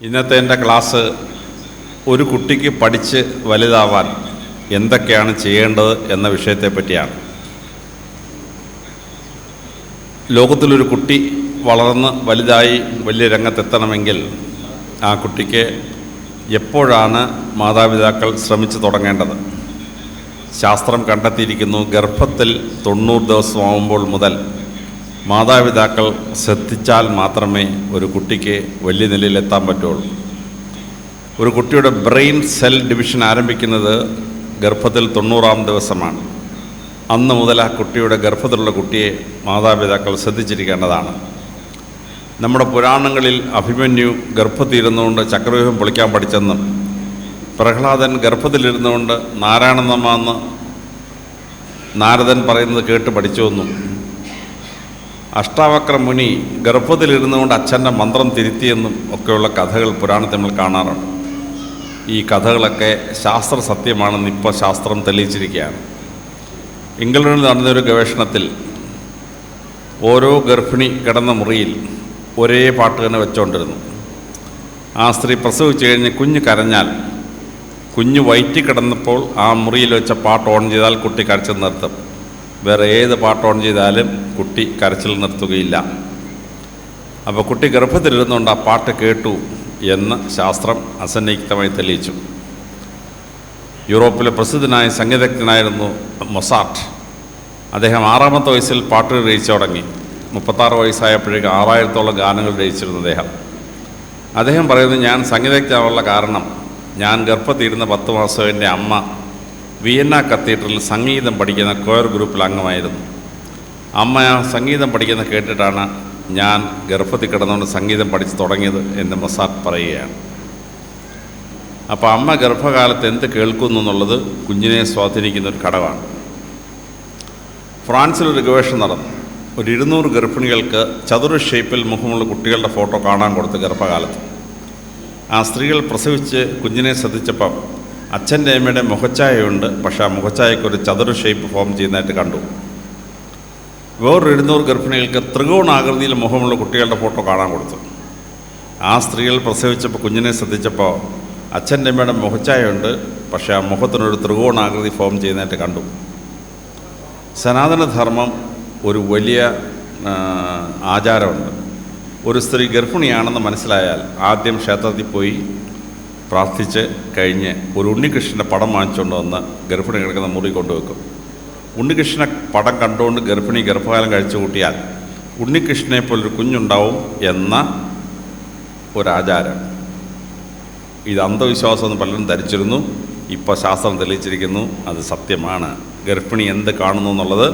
ഇന്നത്തെ എൻ്റെ ക്ലാസ് ഒരു കുട്ടിക്ക് പഠിച്ച് വലുതാവാൻ എന്തൊക്കെയാണ് ചെയ്യേണ്ടത് എന്ന വിഷയത്തെ പറ്റിയാണ്. ലോകത്തിലൊരു കുട്ടി വളർന്ന് വലുതായി വലിയ രംഗത്തെത്തണമെങ്കിൽ ആ കുട്ടിക്ക് എപ്പോഴാണ് മാതാപിതാക്കൾ ശ്രമിച്ചു തുടങ്ങേണ്ടത്? ശാസ്ത്രം കണ്ടെത്തിയിരിക്കുന്നു, ഗർഭത്തിൽ 90 ദിവസമാകുമ്പോൾ മുതൽ മാതാപിതാക്കൾ ശ്രദ്ധിച്ചാൽ മാത്രമേ ഒരു കുട്ടിക്ക് വലിയ നിലയിലെത്താൻ പറ്റുള്ളൂ. ഒരു കുട്ടിയുടെ ബ്രെയിൻ സെൽ ഡിവിഷൻ ആരംഭിക്കുന്നത് ഗർഭത്തിൽ 90-ാം ദിവസമാണ്. അന്ന് മുതൽ ആ കുട്ടിയുടെ ഗർഭത്തിലുള്ള കുട്ടിയെ മാതാപിതാക്കൾ ശ്രദ്ധിച്ചിരിക്കേണ്ടതാണ്. നമ്മുടെ പുരാണങ്ങളിൽ അഭിമന്യു ഗർഭത്തിരുന്നുകൊണ്ട് ചക്രവ്യൂഹം പൊളിക്കാൻ പഠിച്ചെന്നും പ്രഹ്ലാദൻ ഗർഭത്തിലിരുന്നുകൊണ്ട് നാരായണനമാന്ന് നാരദൻ പറയുന്നത് കേട്ട് പഠിച്ചുവെന്നും അഷ്ടാവക്ര മുനി ഗർഭത്തിലിരുന്നുകൊണ്ട് അച്ഛൻ്റെ മന്ത്രം തിരുത്തിയെന്നും ഒക്കെയുള്ള കഥകൾ പുരാണത്തിൽ നമ്മൾ കാണാറുണ്ട്. ഈ കഥകളൊക്കെ ശാസ്ത്ര സത്യമാണെന്ന് ഇപ്പോൾ ശാസ്ത്രം തെളിയിച്ചിരിക്കുകയാണ്. ഇംഗ്ലണ്ടിൽ നടന്നൊരു ഗവേഷണത്തിൽ ഓരോ ഗർഭിണി കിടന്ന മുറിയിൽ ഒരേ പാട്ട് തന്നെ വെച്ചുകൊണ്ടിരുന്നു. ആ സ്ത്രീ പ്രസവിച്ച് കഴിഞ്ഞ് കുഞ്ഞ് കരഞ്ഞാൽ കുഞ്ഞ് വയറ്റി കിടന്നപ്പോൾ ആ മുറിയിൽ വെച്ച പാട്ട് ഓൺ ചെയ്താൽ കുട്ടി കരച്ചിൽ നിർത്തും. വേറെ ഏത് പാട്ട് ഓൺ ചെയ്താലും കുട്ടി കരച്ചിൽ നിർത്തുകയില്ല. അപ്പോൾ കുട്ടി ഗർഭത്തിലിരുന്നുകൊണ്ട് ആ പാട്ട് കേട്ടു എന്ന് ശാസ്ത്രം അസന്നിഗ്ധമായി തെളിയിച്ചു. യൂറോപ്പിലെ പ്രസിദ്ധനായ സംഗീതജ്ഞനായിരുന്നു മൊസാർട്ട്. അദ്ദേഹം 6-ാമത്തെ വയസ്സിൽ പാട്ടുകൾ രചിച്ചു തുടങ്ങി. 36 വയസ്സായപ്പോഴേക്കും 6000-ഓളം ഗാനങ്ങൾ രചിച്ചിരുന്നു അദ്ദേഹം പറയുന്നത്, ഞാൻ സംഗീതജ്ഞനാവാനുള്ള കാരണം ഞാൻ ഗർഭത്തിരുന്ന 10 മാസം എൻ്റെ അമ്മ വിയന്ന കത്തീഡ്രലിൽ സംഗീതം പഠിക്കുന്ന കോയർ ഗ്രൂപ്പിൽ അംഗമായിരുന്നു. അമ്മ ആ സംഗീതം പഠിക്കുന്ന കേട്ടിട്ടാണ് ഞാൻ ഗർഭത്തിൽ കിടന്നുകൊണ്ട് സംഗീതം പഠിച്ച് തുടങ്ങിയത് എന്ന് മൊസാർട്ട് പറയുകയാണ്. അപ്പോൾ അമ്മ ഗർഭകാലത്ത് എന്ത് കേൾക്കുന്നു എന്നുള്ളത് കുഞ്ഞിനെ സ്വാധീനിക്കുന്ന ഒരു ഘടകമാണ്. ഫ്രാൻസിലൊരു ഗവേഷണം നടന്നു. ഒരു 200 ഗർഭിണികൾക്ക് ചതുര ഷേപ്പിൽ മുഖമുള്ള കുട്ടികളുടെ ഫോട്ടോ കാണാൻ കൊടുത്തു ഗർഭകാലത്ത്. ആ സ്ത്രീകൾ പ്രസവിച്ച് കുഞ്ഞിനെ ശ്രദ്ധിച്ചപ്പം അച്ഛൻ്റെ അമ്മയുടെ മുഖച്ഛായയുണ്ട്, പക്ഷേ ആ മുഖച്ഛായക്കൊരു ചതുര ഷേപ്പ് ഫോം ചെയ്യുന്നതായിട്ട് കണ്ടു. വേറൊരു 200 ഗർഭിണികൾക്ക് ത്രികോണാകൃതിയിൽ മുഖമുള്ള കുട്ടികളുടെ ഫോട്ടോ കാണാൻ കൊടുത്തു. ആ സ്ത്രീകൾ പ്രസവിച്ചപ്പോൾ കുഞ്ഞിനെ ശ്രദ്ധിച്ചപ്പോൾ അച്ഛൻ്റെ അമ്മയുടെ മുഖച്ഛായയുണ്ട്, പക്ഷേ ആ മുഖത്തിനൊരു ത്രികോണാകൃതി ഫോം ചെയ്യുന്നതായിട്ട് കണ്ടു. സനാതനധർമ്മം ഒരു വലിയ ആചാരമുണ്ട്. ഒരു സ്ത്രീ ഗർഭിണിയാണെന്ന് മനസ്സിലായാൽ ആദ്യം ക്ഷേത്രത്തിൽ പോയി പ്രാർത്ഥിച്ച് കഴിഞ്ഞ് ഒരു ഉണ്ണികൃഷ്ണൻ്റെ പടം വാങ്ങിച്ചുകൊണ്ട് വന്ന് ഗർഭിണി കിടക്കുന്ന മുറി കൊണ്ടുവെക്കും. ഉണ്ണികൃഷ്ണ പടം കണ്ടുകൊണ്ട് ഗർഭിണി ഗർഭകാലം കഴിച്ചു കൂട്ടിയാൽ ഉണ്ണികൃഷ്ണനെ പോലൊരു കുഞ്ഞുണ്ടാവും എന്ന ഒരാചാരം. ഇത് അന്ധവിശ്വാസമെന്ന് പലരും ധരിച്ചിരുന്നു. ഇപ്പോൾ ശാസ്ത്രം തെളിയിച്ചിരിക്കുന്നു അത് സത്യമാണ്. ഗർഭിണി എന്ത് കാണുന്നു എന്നുള്ളത്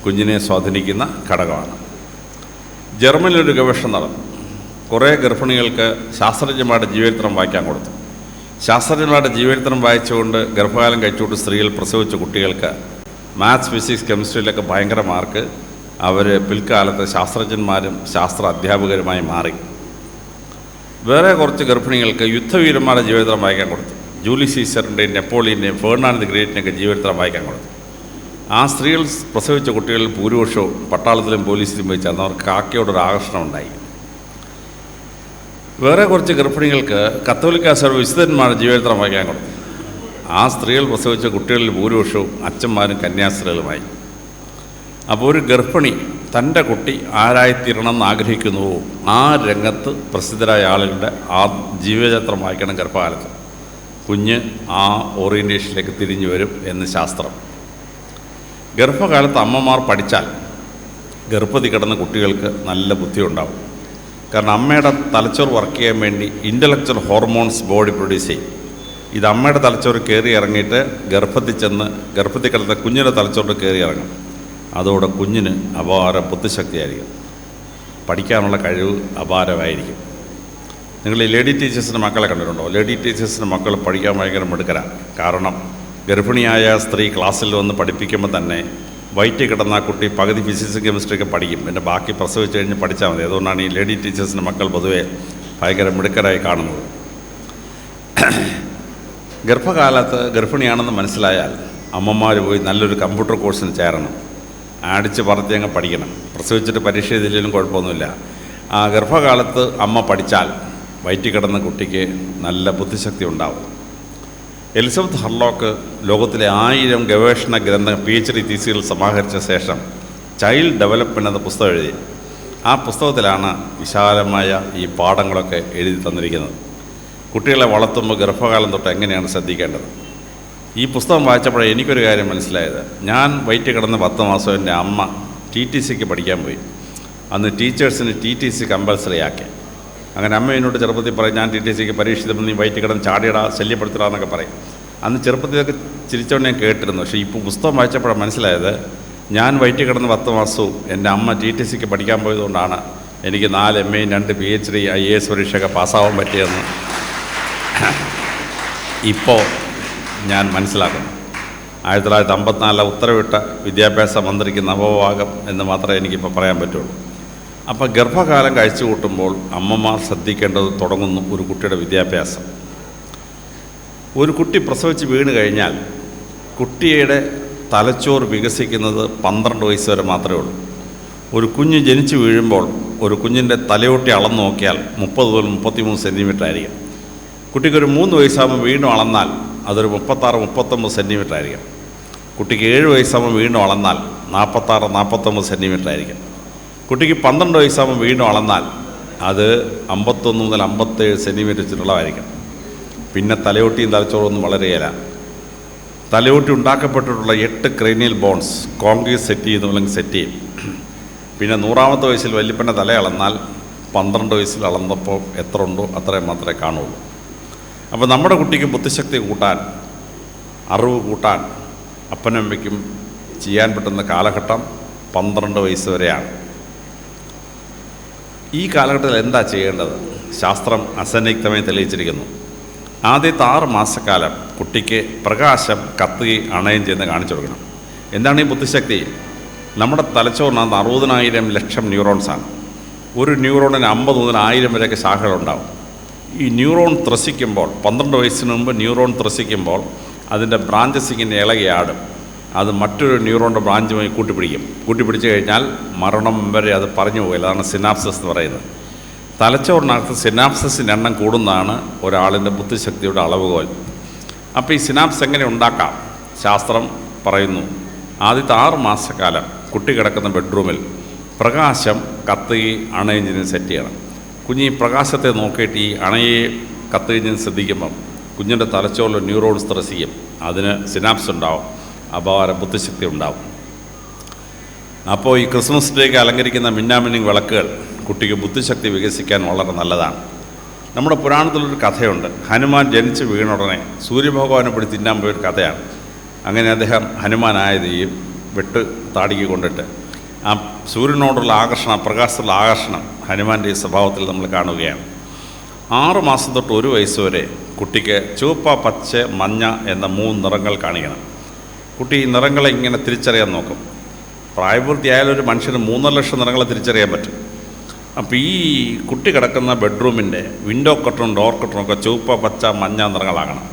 കുഞ്ഞിനെ സ്വാധീനിക്കുന്ന ഘടകമാണ്. ജർമ്മനിലൊരു ഗവേഷണം നടന്നു. കുറേ ഗർഭിണികൾക്ക് ശാസ്ത്രജ്ഞന്മാരുടെ ജീവചരിത്രം വായിക്കാൻ കൊടുത്തു. ശാസ്ത്രജ്ഞന്മാരുടെ ജീവചരിത്രം വായിച്ചുകൊണ്ട് ഗർഭകാലം കഴിച്ചുകൊണ്ട് സ്ത്രീകൾ പ്രസവിച്ച കുട്ടികൾക്ക് മാത്സ്, ഫിസിക്സ്, കെമിസ്ട്രിയിലൊക്കെ ഭയങ്കര മാർക്ക്. അവർ പിൽക്കാലത്ത് ശാസ്ത്രജ്ഞന്മാരും ശാസ്ത്ര അധ്യാപകരുമായി മാറി. വേറെ കുറച്ച് ഗർഭിണികൾക്ക് യുദ്ധവീരന്മാരുടെ ജീവചരിത്രം വായിക്കാൻ കൊടുത്തു. ജൂലി സീസറിൻ്റെയും നെപ്പോളിയൻ്റെയും ഫെർണാണ്ടോ ദി ഗ്രേറ്റിൻ്റെയൊക്കെ ജീവചരിത്രം വായിക്കാൻ കൊടുത്തു. ആ സ്ത്രീകൾ പ്രസവിച്ച കുട്ടികളിൽ ഭൂരിപക്ഷവും പട്ടാളത്തിലും പോലീസിലും പോയി ചേർന്ന് അവർക്ക് കാക്കയോടൊരു ആകർഷണം ഉണ്ടായി. വേറെ കുറച്ച് ഗർഭിണികൾക്ക് കത്തോലിക്ക സഭ വിശുദ്ധന്മാരുടെ ജീവചരിത്രം വായിക്കാൻ കൊടുത്തു. ആ സ്ത്രീകൾ പ്രസവിച്ച കുട്ടികളിൽ ഭൂരിപക്ഷവും അച്ഛന്മാരും കന്യാസ്ത്രീകളുമായി. അപ്പോൾ ഒരു ഗർഭിണി തൻ്റെ കുട്ടി ആരായിത്തീരണമെന്ന് ആഗ്രഹിക്കുന്നുവോ ആ രംഗത്ത് പ്രസിദ്ധരായ ആളുകളുടെ ആ ജീവചരിത്രം വായിക്കണം ഗർഭകാലത്ത്. കുഞ്ഞ് ആ ഓറിയൻറ്റേഷനിലേക്ക് തിരിഞ്ഞു വരും എന്ന് ശാസ്ത്രം. ഗർഭകാലത്ത് അമ്മമാർ പഠിച്ചാൽ ഗർഭത്തിൽ കിടന്ന കുട്ടികൾക്ക് നല്ല ബുദ്ധി ഉണ്ടാവും. കാരണം അമ്മയുടെ തലച്ചോറ് വർക്ക് ചെയ്യാൻ വേണ്ടി ഇൻ്റലക്ച്വൽ ഹോർമോൺസ് ബോഡി പ്രൊഡ്യൂസ് ചെയ്യും. ഇത് അമ്മയുടെ തലച്ചോറ് കയറി ഇറങ്ങിയിട്ട് ഗർഭത്തിൽ ചെന്ന് ഗർഭത്തിൽ കിടന്ന കുഞ്ഞിൻ്റെ തലച്ചോറ് കയറി ഇറങ്ങും. അതോടെ കുഞ്ഞിന് അപാര ബുദ്ധിശക്തിയായിരിക്കും, പഠിക്കാനുള്ള കഴിവ് അപാരമായിരിക്കും. നിങ്ങൾ ഈ ലേഡി ടീച്ചേഴ്സിൻ്റെ മക്കളെ കണ്ടിട്ടുണ്ടോ? ലേഡി ടീച്ചേഴ്സിൻ്റെ മക്കൾ പഠിക്കാൻ ഭയങ്കര മിടുക്കരാണ്. കാരണം ഗർഭിണിയായ സ്ത്രീ ക്ലാസ്സിൽ വന്ന് പഠിപ്പിക്കുമ്പോൾ തന്നെ വയറ്റിൽ കിടന്ന ആ കുട്ടി പകുതി ഫിസിക്സും കെമിസ്ട്രിയൊക്കെ പഠിക്കും. പിന്നെ ബാക്കി പ്രസവിച്ച് കഴിഞ്ഞ് പഠിച്ചാൽ മതി. അതുകൊണ്ടാണ് ഈ ലേഡി ടീച്ചേഴ്സിൻ്റെ മക്കൾ പൊതുവെ ഭയങ്കര മിടുക്കരായി കാണുന്നത്. ഗർഭകാലത്ത് ഗർഭിണിയാണെന്ന് മനസ്സിലായാൽ അമ്മമാർ പോയി നല്ലൊരു കമ്പ്യൂട്ടർ കോഴ്സിന് ചേരണം. അടിച്ച് പറത്തി അങ്ങ് പഠിക്കണം. പ്രസവിച്ചിട്ട് പരീക്ഷ എഴുതില്ലെങ്കിലും കുഴപ്പമൊന്നുമില്ല. ആ ഗർഭകാലത്ത് അമ്മ പഠിച്ചാൽ വയറ്റിൽ കിടന്ന കുട്ടിക്ക് നല്ല ബുദ്ധിശക്തി ഉണ്ടാവും. എലിസബത്ത് ഹർലോക്ക് ലോകത്തിലെ 1000 ഗവേഷണ ഗ്രന്ഥ PhD തീസികൾ സമാഹരിച്ച ശേഷം ചൈൽഡ് ഡെവലപ്മെൻ്റ് എന്ന പുസ്തകം എഴുതി. ആ പുസ്തകത്തിലാണ് വിശാലമായ ഈ പാഠങ്ങളൊക്കെ എഴുതി തന്നിരിക്കുന്നത്. കുട്ടികളെ വളർത്തുമ്പോൾ ഗർഭകാലം തൊട്ട് എങ്ങനെയാണ് ശ്രദ്ധിക്കേണ്ടത്. ഈ പുസ്തകം വായിച്ചപ്പോഴേ എനിക്കൊരു കാര്യം മനസ്സിലായത്. ഞാൻ വയറ്റിൽ കിടന്ന് 10 മാസം എൻ്റെ അമ്മ TTCക്ക് പഠിക്കാൻ പോയി. അന്ന് ടീച്ചേഴ്സിന് TTC കമ്പൽസറി ആക്കി. അങ്ങനെ അമ്മ എന്നോട് ചെറുപ്പത്തിൽ പറയും, ഞാൻ TTCക്ക് പരീക്ഷ എഴുതുമ്പോൾ നീ വയറ്റിൽ കിടന്ന് ചാടിയിടാ, ശല്യപ്പെടുത്തിടാ എന്നൊക്കെ പറയും. അന്ന് ചെറുപ്പത്തിലൊക്കെ ചിരിച്ചോണ്ട് ഞാൻ കേട്ടിരുന്നു. പക്ഷേ ഇപ്പോൾ പുസ്തകം വായിച്ചപ്പോഴാണ് മനസ്സിലായത്, ഞാൻ വയറ്റിൽ കിടന്ന് 10 മാസവും എൻ്റെ അമ്മ TTCക്ക് പഠിക്കാൻ പോയതുകൊണ്ടാണ് എനിക്ക് 4 MA 2 PhD IAS പരീക്ഷയൊക്കെ പാസ്സാവാൻ പറ്റിയെന്ന് ഇപ്പോൾ ഞാൻ മനസ്സിലാക്കുന്നു. 1954 ഉത്തരവിട്ട വിദ്യാഭ്യാസ മന്ത്രിക്ക് നവഭാഗം എന്ന് മാത്രമേ എനിക്കിപ്പോൾ പറയാൻ പറ്റുള്ളൂ. അപ്പോൾ ഗർഭകാലം കഴിച്ചു കൂട്ടുമ്പോൾ അമ്മമാർ ശ്രദ്ധിക്കേണ്ടത് തുടങ്ങുന്നു ഒരു കുട്ടിയുടെ വിദ്യാഭ്യാസം. ഒരു കുട്ടി പ്രസവിച്ച് വീണ് കഴിഞ്ഞാൽ കുട്ടിയുടെ തലച്ചോറ് വികസിക്കുന്നത് 12 വയസ്സ് വരെ മാത്രമേ ഉള്ളൂ. ഒരു കുഞ്ഞ് ജനിച്ച് വീഴുമ്പോൾ ഒരു കുഞ്ഞിൻ്റെ തലയോട്ടി അളന്ന് നോക്കിയാൽ 30 മുതൽ 33 സെൻറ്റിമീറ്റർ ആയിരിക്കും. കുട്ടിക്കൊരു 3 വയസ്സാകുമ്പോൾ വീണ്ടും അളന്നാൽ അതൊരു 36-39 സെൻറ്റിമീറ്റർ ആയിരിക്കും. കുട്ടിക്ക് 7 വയസ്സാകുമ്പോൾ വീണ്ടും അളന്നാൽ 46-49 സെൻറ്റിമീറ്റർ ആയിരിക്കും. കുട്ടിക്ക് 12 വയസ്സാകുമ്പോൾ വീണ്ടും അളന്നാൽ അത് 51 മുതൽ 57 സെൻറ്റിമീറ്റർ ചുരുളമായിരിക്കും. പിന്നെ തലയോട്ടിയും തലച്ചോറൊന്നും വളരെയില്ല. തലയോട്ടി ഉണ്ടാക്കപ്പെട്ടിട്ടുള്ള 8 ക്രേനിയൽ ബോൺസ് കോൺക്രീറ്റ് സെറ്റ് ചെയ്യുന്നു, അല്ലെങ്കിൽ സെറ്റ് ചെയ്യും. പിന്നെ 100ാമത്തെ വയസ്സിൽ വല്യപ്പൻ്റെ തല അളന്നാൽ 12 വയസ്സിൽ അളന്നപ്പോൾ എത്ര ഉണ്ടോ അത്രയും മാത്രമേ കാണുള്ളൂ. അപ്പോൾ നമ്മുടെ കുട്ടിക്ക് ബുദ്ധിശക്തി കൂട്ടാൻ, അറിവ് കൂട്ടാൻ അപ്പനമ്മയ്ക്കും ചെയ്യാൻ പറ്റുന്ന കാലഘട്ടം 12 വയസ്സ് വരെയാണ്. ഈ കാലഘട്ടത്തിൽ എന്താ ചെയ്യേണ്ടത്? ശാസ്ത്രം അസന്നിഗ്ധമായി തെളിയിച്ചിരിക്കുന്നു. ആദ്യത്തെ 6 മാസക്കാലം കുട്ടിക്ക് പ്രകാശം കത്തുകയും അണയും ചെയ്യുന്ന കാണിച്ചു കൊടുക്കണം. എന്താണ് ഈ ബുദ്ധിശക്തി? നമ്മുടെ തലച്ചോറിനകത്ത് 60,000 ലക്ഷം ന്യൂറോൺസാണ്. ഒരു ന്യൂറോണിന് 50 മുതൽ 1000 വരെയൊക്കെ ശാഖകളുണ്ടാവും. ഈ ന്യൂറോൺ ത്രസിക്കുമ്പോൾ, 12 വയസ്സിന് മുമ്പ് ന്യൂറോൺ ത്രസിക്കുമ്പോൾ അതിൻ്റെ ബ്രാഞ്ചസ് ഇങ്ങനെ ഇളകിയാടും. അത് മറ്റൊരു ന്യൂറോണിൻ്റെ ബ്രാഞ്ചുമായി കൂട്ടിപ്പിടിച്ച് കഴിഞ്ഞാൽ മരണം വരെ അത് പറഞ്ഞു പോകില്ല. അതാണ് സിനാപ്സിസ് എന്ന് പറയുന്നത്. തലച്ചോറിനകത്ത് സിനാപ്സിസിൻ്റെ എണ്ണം കൂടുന്നതാണ് ഒരാളിൻ്റെ ബുദ്ധിശക്തിയുടെ അളവുകോൽ. അപ്പോൾ ഈ സിനാപ്സ് എങ്ങനെ ഉണ്ടാക്കാം? ശാസ്ത്രം പറയുന്നു, ആദ്യത്തെ 6 മാസക്കാലം കുട്ടി കിടക്കുന്ന ബെഡ്റൂമിൽ പ്രകാശം കത്തുകയും അണയുന്നതിന് സെറ്റ് ചെയ്യണം. കുഞ്ഞ് ഈ പ്രകാശത്തെ നോക്കിയിട്ട് ഈ അണയുകയും കത്തുകയും ശ്രദ്ധിക്കുമ്പം കുഞ്ഞിൻ്റെ തലച്ചോറിൽ ന്യൂറോൺസ് ത്രസിക്കും. അതിന് സിനാപ്സ് ഉണ്ടാവും, അപാര ബുദ്ധിശക്തി ഉണ്ടാവും. അപ്പോൾ ഈ ക്രിസ്മസ് ഡേക്ക് അലങ്കരിക്കുന്ന മിന്നാമിന്നിങ് വിളക്കുകൾ കുട്ടിക്ക് ബുദ്ധിശക്തി വികസിക്കാൻ വളരെ നല്ലതാണ്. നമ്മുടെ പുരാണത്തിലൊരു കഥയുണ്ട്. ഹനുമാൻ ജനിച്ച് വീണ ഉടനെ സൂര്യഭഗവാനെ പിടി തിന്നാൻ പോയൊരു കഥയാണ്. അങ്ങനെ അദ്ദേഹം ഹനുമാനായത് ഈ വെട്ട് താടിക്ക് കൊണ്ടിട്ട് ആ സൂര്യനോടുള്ള ആകർഷണം, പ്രകാശത്തുള്ള ആകർഷണം ഹനുമാൻ്റെ ഈ സ്വഭാവത്തിൽ നമ്മൾ കാണുകയാണ്. 6 മാസം തൊട്ട് 1 വയസ്സ് വരെ കുട്ടിക്ക് ചുവപ്പ, പച്ച, മഞ്ഞ എന്ന 3 നിറങ്ങൾ കാണിക്കണം. കുട്ടി ഈ നിറങ്ങളെ ഇങ്ങനെ തിരിച്ചറിയാൻ നോക്കും. പ്രായപൂർത്തിയായാലൊരു മനുഷ്യന് 3.5 ലക്ഷം നിറങ്ങളെ തിരിച്ചറിയാൻ പറ്റും. അപ്പോൾ ഈ കുട്ടി കിടക്കുന്ന ബെഡ്റൂമിൻ്റെ വിൻഡോ കർട്ടനും ഡോർ കർട്ടനും ഒക്കെ ചുവപ്പ, പച്ച, മഞ്ഞ നിറങ്ങളാകണം.